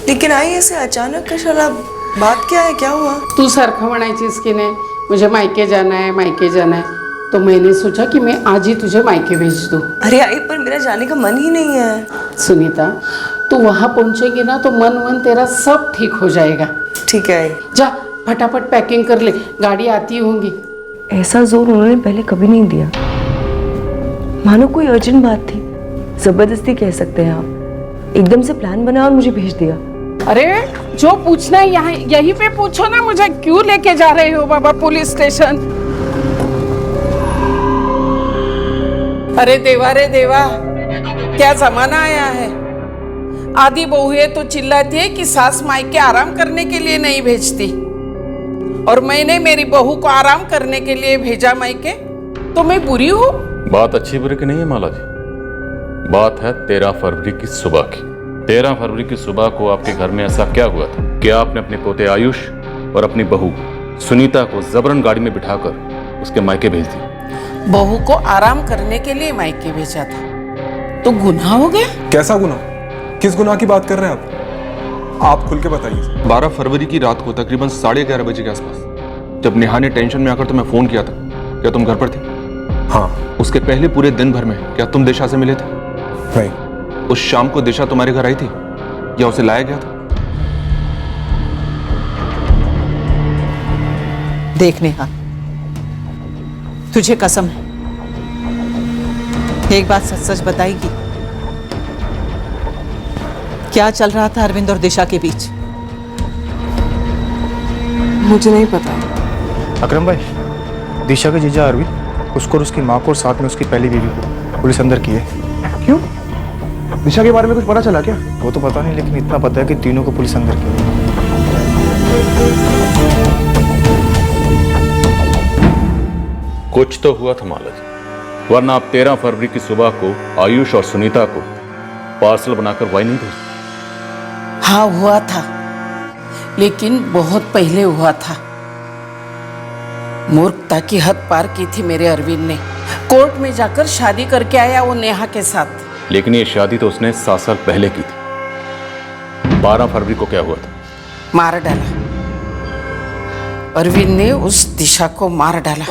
लेकिन आई ऐसे अचानक कशाला, बात क्या है, क्या हुआ? तू सारखं म्हणायचीस की नाही मुझे मायके जाना है, मायके जाना है, तो मैंने सोचा कि मैं आज ही तुझे मायके भेज दूं। अरे आई, पर मेरा जाने का मन ही नहीं है। सुनीता, तू वहां पहुंचेगी ना तो मन तेरा सब ठीक हो जाएगा। ठीक है, जा फटाफट पैकिंग कर ले, गाड़ी आती होंगी। ऐसा जोर उन्होंने पहले कभी नहीं दिया, मानो कोई अर्जेंट बात थी, जबरदस्ती कह सकते हैं आप। एकदम से प्लान बना और मुझे भेज दिया। अरे जो पूछना है यहाँ यहीं पे पूछो ना, मुझे क्यों लेके जा रहे हो बाबा पुलिस स्टेशन? अरे देवा रे देवा, क्या जमाना आया है। आधी बहुएं तो चिल्लाती है कि सास मायके आराम करने के लिए नहीं भेजती, और मैंने मेरी बहू को आराम करने के लिए भेजा मायके, तो मैं बुरी हूँ? बात अच्छी बुरी की नहीं है माला जी, बात है 13 फरवरी की सुबह की। 13 फरवरी की सुबह को आपके घर में ऐसा क्या हुआ था कि आपने अपने पोते आयुष और अपनी बहू सुनीता को जबरन गाड़ी में बिठाकर उसके मायके भेज दिया? बहू को आराम करने के लिए मायके भेजा था, तो गुनाह हो गया? कैसा गुनाह? किस गुनाह की बात कर रहे हैं आप खुल के बताइए। 12 फरवरी की रात को तकरीबन 11:30 बजे के आसपास जब नेहा ने टेंशन में आकर तुम्हें फोन किया था, क्या तुम घर पर थे? हाँ। उसके पहले पूरे दिन भर में क्या तुम दिशा से मिले थे? नहीं। उस शाम को दिशा तुम्हारे घर आई थी या उसे लाया गया था? देख नेहा, तुझे कसम है, एक बात सच सच बताएगी, क्या चल रहा था अरविंद और दिशा के बीच? मुझे नहीं पता। अकरम भाई, दिशा के जीजा अरविंद उसको और उसकी माँ को और साथ में उसकी पहली बीवी को पुलिस अंदर की है। क्यों? दिशा के बारे में कुछ पता चला क्या? वो तो पता नहीं, लेकिन इतना पता है कि तीनों को पुलिस अंदर की है। कुछ तो हुआ था माला जी, वरना आप 13 फरवरी की सुबह को आयुष और सुनीता को पार्सल बनाकर वाई नहीं भेजते? हाँ हुआ था, लेकिन बहुत पहले हुआ था। मूर्खता की हद पार की थी मेरे अरविंद ने। कोर्ट में जाकर शादी करके आया वो नेहा के साथ। लेकिन ये शादी तो उसने 7 साल पहले की थी। 12 फरवरी को क्या हुआ था? मार डाला। अरविंद ने उस दिशा को मार डाला।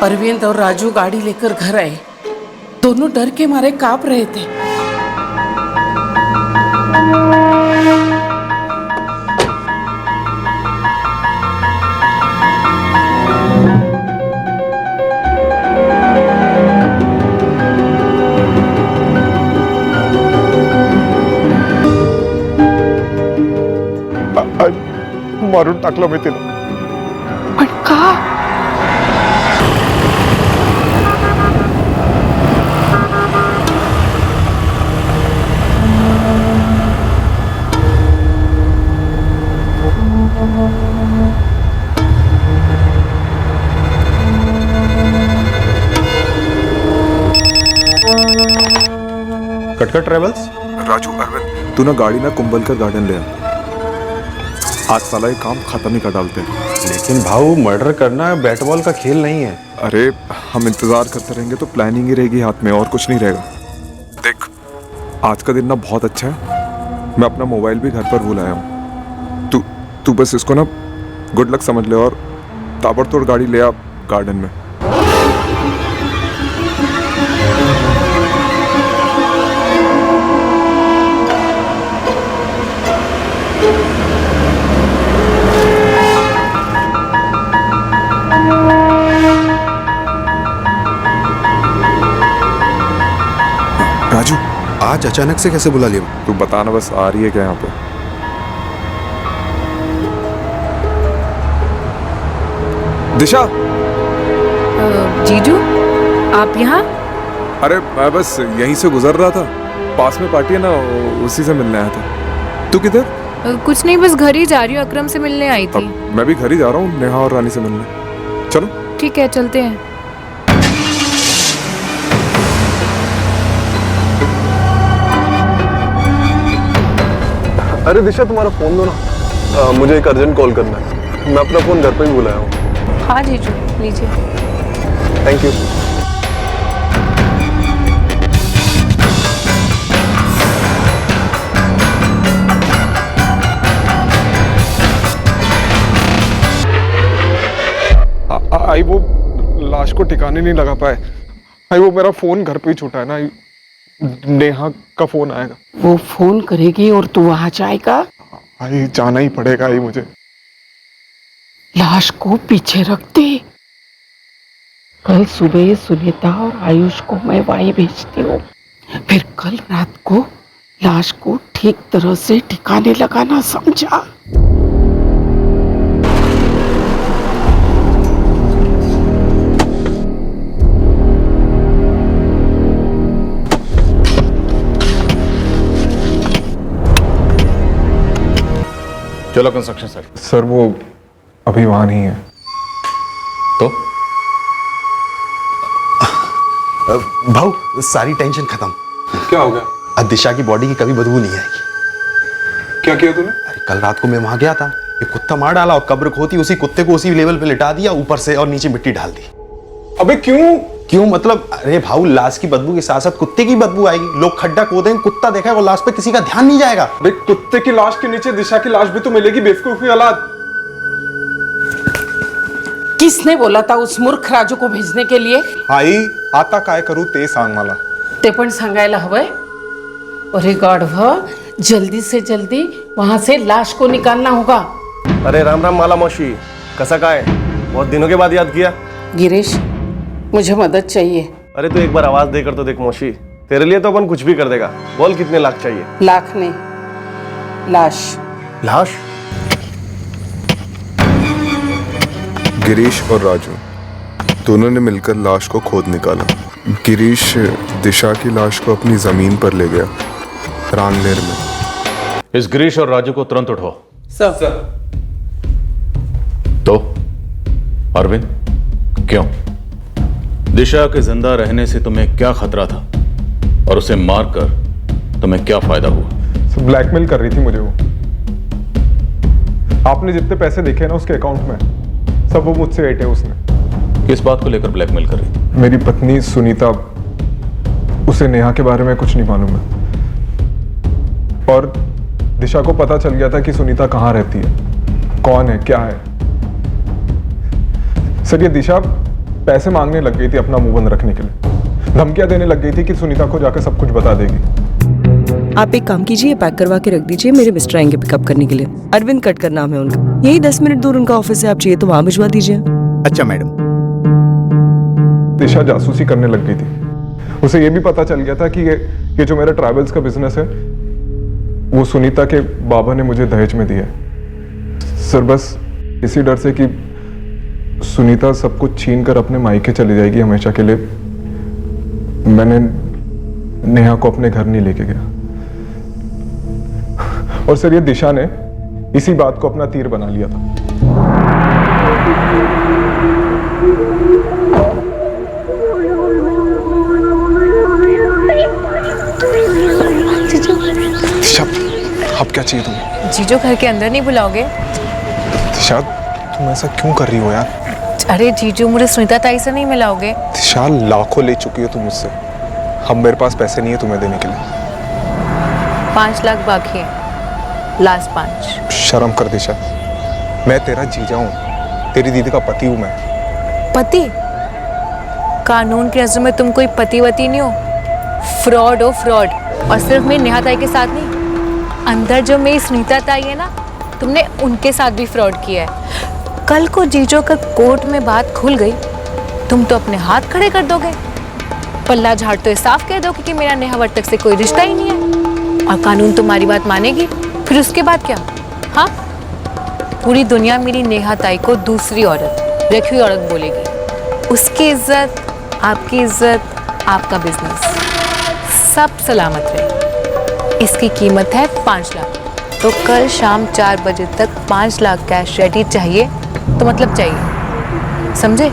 अरविंद और राजू गाड़ी लेकर घर आए। दोनों डर के मारे कांप रहे थे। मारून टाकलं मी तिला. पण का? कटकट ट्रेवल्स. राजू, अरविंद, तू ना गाड़ी ना कुंभलकर गार्डन ले आ. आज साला ये काम खत्म ही कर डालते हैं. लेकिन भाऊ, मर्डर करना बैट बॉल का खेल नहीं है. अरे हम इंतजार करते रहेंगे तो प्लानिंग ही रहेगी हाथ में, और कुछ नहीं रहेगा. देख, आज का दिन ना बहुत अच्छा है. मैं अपना मोबाइल भी घर पर भूल आया हूँ. तू बस इसको ना गुड लक समझ ले और ताबड़तोड़ गाड़ी ले आ गार्डन में. राजू, आज अचानक से कैसे बुला लिया? तू बताना बस, आ रही है क्या यहाँ पे? दिशा. जीजू, आप यहाँ? अरे मैं बस यहीं से गुजर रहा था. पास में पार्टी है ना, उसी से मिलने आया था. तू किधर? कुछ नहीं, बस घर ही जा रही हूँ. अकरम से मिलने आई थी. मैं भी घर ही जा रहा हूँ, नेहा और रानी से मिलने. चलो. ठीक है, चलते हैं. अरे दिशा, तुम्हारा फोन दो ना. मुझे एक अर्जेंट कॉल करना है. मैं अपना फोन घर पर ही भुलाया हूँ. हाँ जीजू, लीजिए. Thank you. आई वो लाश को ठिकाने नहीं लगा पाए. आई वो मेरा फोन घर पे ही छूटा है ना. नेहा का फोन आएगा. वो फोन करेगी और तू वहां जाएगा? आई जाना ही पड़ेगा. आई मुझे लाश को पीछे रख दे. कल सुबह सुनीता और आयुष को मैं वाई भेजती हूँ. फिर कल रात को लाश को ठीक तरह से ठिकाने लगाना, समझा? चलो कंस्ट्रक्शन साइट. सर वो अभी वहां नहीं है. तो भाऊ, सारी टेंशन खत्म. क्या हो गया? अब दिशा की बॉडी की कभी बदबू नहीं आएगी. क्या किया तूने? अरे कल रात को मैं वहां गया था. एक कुत्ता मार डाला और कब्र खोती उसी कुत्ते को उसी लेवल पे लिटा दिया, ऊपर से और नीचे मिट्टी डाल दी. अबे क्यों मतलब? अरे भाऊ, लाश की बदबू के साथ साथ कुत्ते की बदबू आएगी. लोग खड्डा खोदेंगे, कुत्ता देखा और लाश पे किसी का ध्यान नहीं जाएगा. अबे कुत्ते की लाश के नीचे दिशा की लाश भी तो मिलेगी, बेवकूफी औलाद. किसने बोला था उस मूर्ख राजू को भेजने के लिए? आई आता काय करू ते सांग मला. ते पण सांगायला हवंय. अरे गाढवा, जल्दी से जल्दी वहां से लाश को निकालना होगा. अरे राम राम माला मौसी, कसा काय? बहुत दिनों के बाद याद किया. गिरीश, मुझे मदद चाहिए. अरे तू एक बार आवाज देकर तो देख मौसी, तेरे लिए तो अपन कुछ भी कर देगा. बोल कितने लाख चाहिए? लाख नहीं, लाश. लाश? गिरीश और राजू दोनों ने मिलकर लाश को खोद निकाला। गिरीश दिशा की लाश को अपनी जमीन पर ले गया, रानलेर में। इस गिरीश और राजू को तुरंत उठाओ। सर। तो अरविंद, क्यों? दिशा के जिंदा रहने से तुम्हें क्या खतरा था और उसे मारकर तुम्हें क्या फायदा हुआ? सब ब्लैकमेल कर रही थी मुझे वो। आपने जितने पैसे देखे ना उसके अकाउंट में, सब वो मुझसे ऐटे उसने। किस बात को लेकर ब्लैकमेल कर रही थी? मेरी पत्नी सुनीता, उसे नेहा के बारे में कुछ नहीं मालूम है, और दिशा को पता चल गया था कि सुनीता कहाँ रहती है, कौन है, क्या है। सर, ये दिशा पैसे मांगने लग गई थी अपना मुंह बंद रखने के लिए। धमकियां देने लग गई थी कि सुनीता को जाकर सब कुछ बता देगी। आप एक काम कीजिए, पैक करवा के रख दीजिए, मेरे मिस्टर आएंगे पिकअप करने के लिए। अरविंद कटकर नाम है उनका, यही 10 मिनट दूर उनका ऑफिस है, आप चाहिए तो वहां भिजवा दीजिए। अच्छा मैडम। दिशा जासूसी करने लग गई थी। उसे ये भी पता चल गया था कि ये जो मेरा ट्रैवल्स का बिजनेस है वो सुनीता के बाबा ने मुझे दहेज में दिया है। सर, बस इसी डर से कि सुनीता सब कुछ छीन कर अपने मायके चली जाएगी हमेशा के लिए, मैंने नेहा को अपने घर नहीं लेके गया। और सर, ये दिशा ने इसी बात को अपना तीर बना लिया था। दिशा, अब क्या चाहिए तुम्हें? जीजू घर के अंदर नहीं बुलाओगे? दिशा, तुम ऐसा क्यों कर रही हो यार? अरे जीजू, मुझे सुनीता ताई से नहीं मिलाओगे? दिशा, लाखों ले चुकी हो तुम मुझसे, अब मेरे पास पैसे नहीं है तुम्हें देने के लिए। 5 लाख बाकी है, लास्ट 5। शर्म कर दिशा, मैं तेरा जीजा हूँ, तेरी दीदी का पति हूँ मैं। पति? कानून की नजर में तुम कोई पतिवती नहीं हो, फ्रॉड हो, फ्रॉड। और सिर्फ मेरी नेहा ताई के साथ नहीं, अंदर जो मेरी सुनीता ताई है ना, तुमने उनके साथ भी फ्रॉड किया है। कल को जीजो का कोर्ट में बात खुल गई, तुम तो अपने हाथ खड़े कर दोगे, पल्ला झाड़ तो साफ कह दोगे कि मेरा नेहा वर्तक से कोई रिश्ता ही नहीं है, और कानून तुम्हारी बात मानेगी। फिर उसके बाद क्या? हाँ, पूरी दुनिया मेरी नेहा ताई को दूसरी औरत, रखी हुई औरत बोलेगी। उसकी इज्जत, आपकी इज्जत, आपका बिजनेस सब सलामत रहे। इसकी कीमत है 5 लाख। तो कल शाम 4 बजे तक 5 लाख कैश रेडी चाहिए, तो मतलब चाहिए, समझे?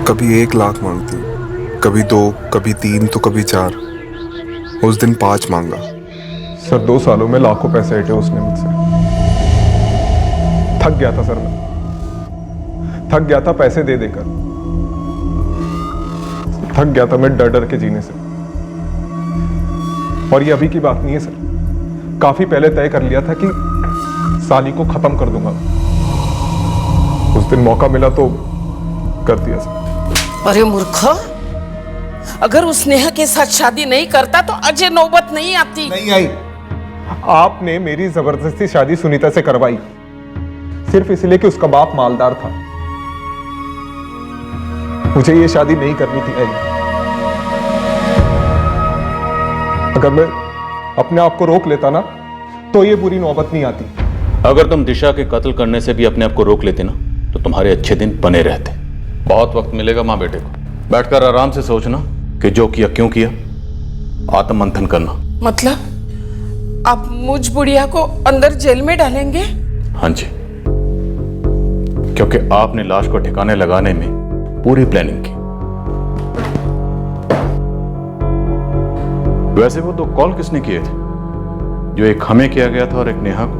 कभी 1 लाख मांगती, कभी 2, कभी 3, तो कभी 4। उस दिन 5 मांगा। सर, 2 सालों में लाखों पैसे ऐटे उसने मुझसे। थक गया था सर, मैं थक गया था पैसे दे देकर, थक गया था मैं डर डर के जीने से। और ये अभी की बात नहीं है सर, काफी पहले तय कर लिया था कि साली को खत्म कर दूंगा। उस दिन मौका मिला तो कर दिया सर। अरे मूर्खा, अगर उस नेहा के साथ शादी नहीं करता तो अजय नौबत नहीं आती। नहीं आई। आपने मेरी जबरदस्ती शादी सुनीता से करवाई, सिर्फ इसलिए कि उसका बाप मालदार था। मुझे ये शादी नहीं करनी थी। अगर मैं अपने आप को रोक लेता ना, तो ये बुरी नौबत नहीं आती। अगर तुम दिशा के कत्ल करने से भी अपने आप को रोक लेते ना, तो तुम्हारे अच्छे दिन बने रहते। बहुत वक्त मिलेगा माँ बेटे को, बैठकर आराम से सोचना कि जो किया क्यों किया, आत्ममंथन करना। मतलब आप मुझ बुढ़िया को अंदर जेल में डालेंगे? हाँ जी, क्योंकि आपने लाश को ठिकाने लगाने में पूरी प्लानिंग की। वैसे वो 2 कॉल किसने किए थे? जो एक हमें किया गया था और एक नेहा को।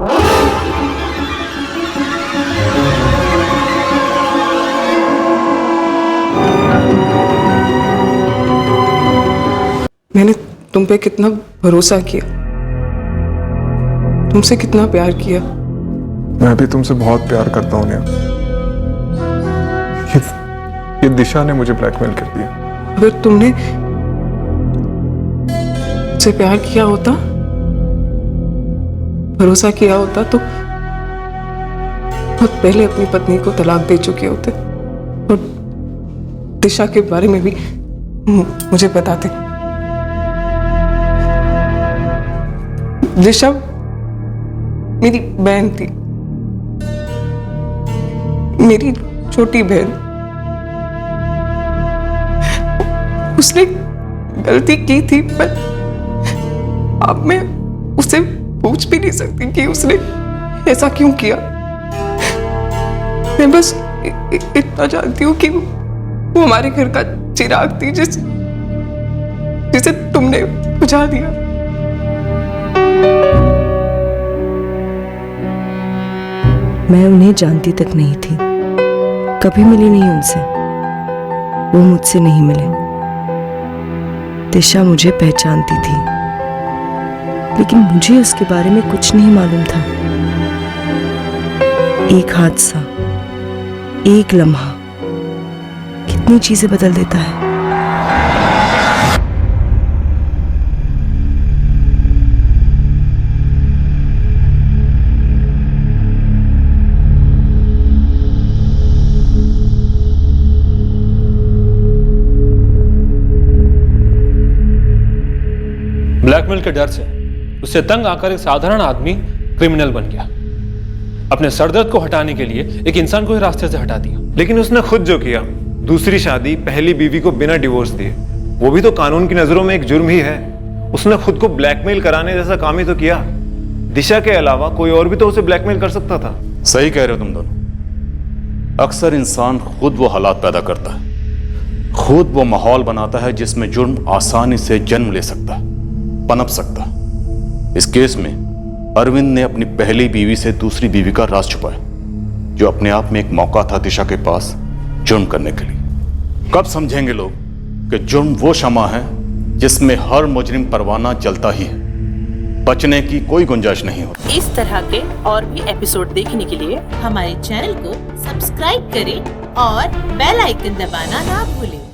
मैंने तुम पे कितना भरोसा किया, तुमसे कितना प्यार किया। मैं भी तुमसे बहुत प्यार करता हूं नेहा। ये दिशा ने मुझे ब्लैकमेल कर दिया। अगर तुमने मुझसे प्यार किया होता, भरोसा किया होता, तो बहुत पहले अपनी पत्नी को तलाक दे चुके होते और दिशा के बारे में भी मुझे बताते। दिशा मेरी बहन थी, मेरी छोटी बहन, उसने गलती की थी, पर अब मैं उसे पूछ भी नहीं सकती कि उसने ऐसा क्यों किया। मैं बस इतना जानती हूँ कि वो हमारे घर का चिराग थी जिसे तुमने बुझा दिया। मैं उन्हें जानती तक नहीं थी, कभी मिली नहीं उनसे, वो मुझसे नहीं मिले। दिशा मुझे पहचानती थी, लेकिन मुझे उसके बारे में कुछ नहीं मालूम था। एक हादसा, एक लम्हा कितनी चीजें बदल देता है। ब्लैकमेल के डर से उससे तंग आकर एक साधारण आदमी क्रिमिनल बन गया। अपने सरदर्द को हटाने के लिए एक इंसान को ही रास्ते से हटा दिया। लेकिन उसने खुद जो किया, दूसरी शादी पहली बीवी को बिना डिवोर्स दिए, वो भी तो कानून की नजरों में एक जुर्म ही है। उसने खुद को ब्लैकमेल कराने जैसा काम ही तो किया। दिशा के अलावा कोई और भी तो उसे ब्लैकमेल कर सकता था। सही कह रहे हो तुम दोनों। अक्सर इंसान खुद वो हालात पैदा करता है, खुद वो माहौल बनाता है जिसमें जुर्म आसानी से जन्म ले सकता है, पनप सकता है। इस केस में अरविंद ने अपनी पहली बीवी से दूसरी बीवी का राज छुपाया, जो अपने आप में एक मौका था दिशा के पास जुर्म करने के लिए। कब समझेंगे लोग कि जुर्म वो शमा है जिसमें हर मुजरिम परवाना जलता ही है, बचने की कोई गुंजाइश नहीं होती। इस तरह के और भी एपिसोड देखने के लिए हमारे चैनल को सब्सक्राइब करें और बेल आइकन दबाना ना भूलें।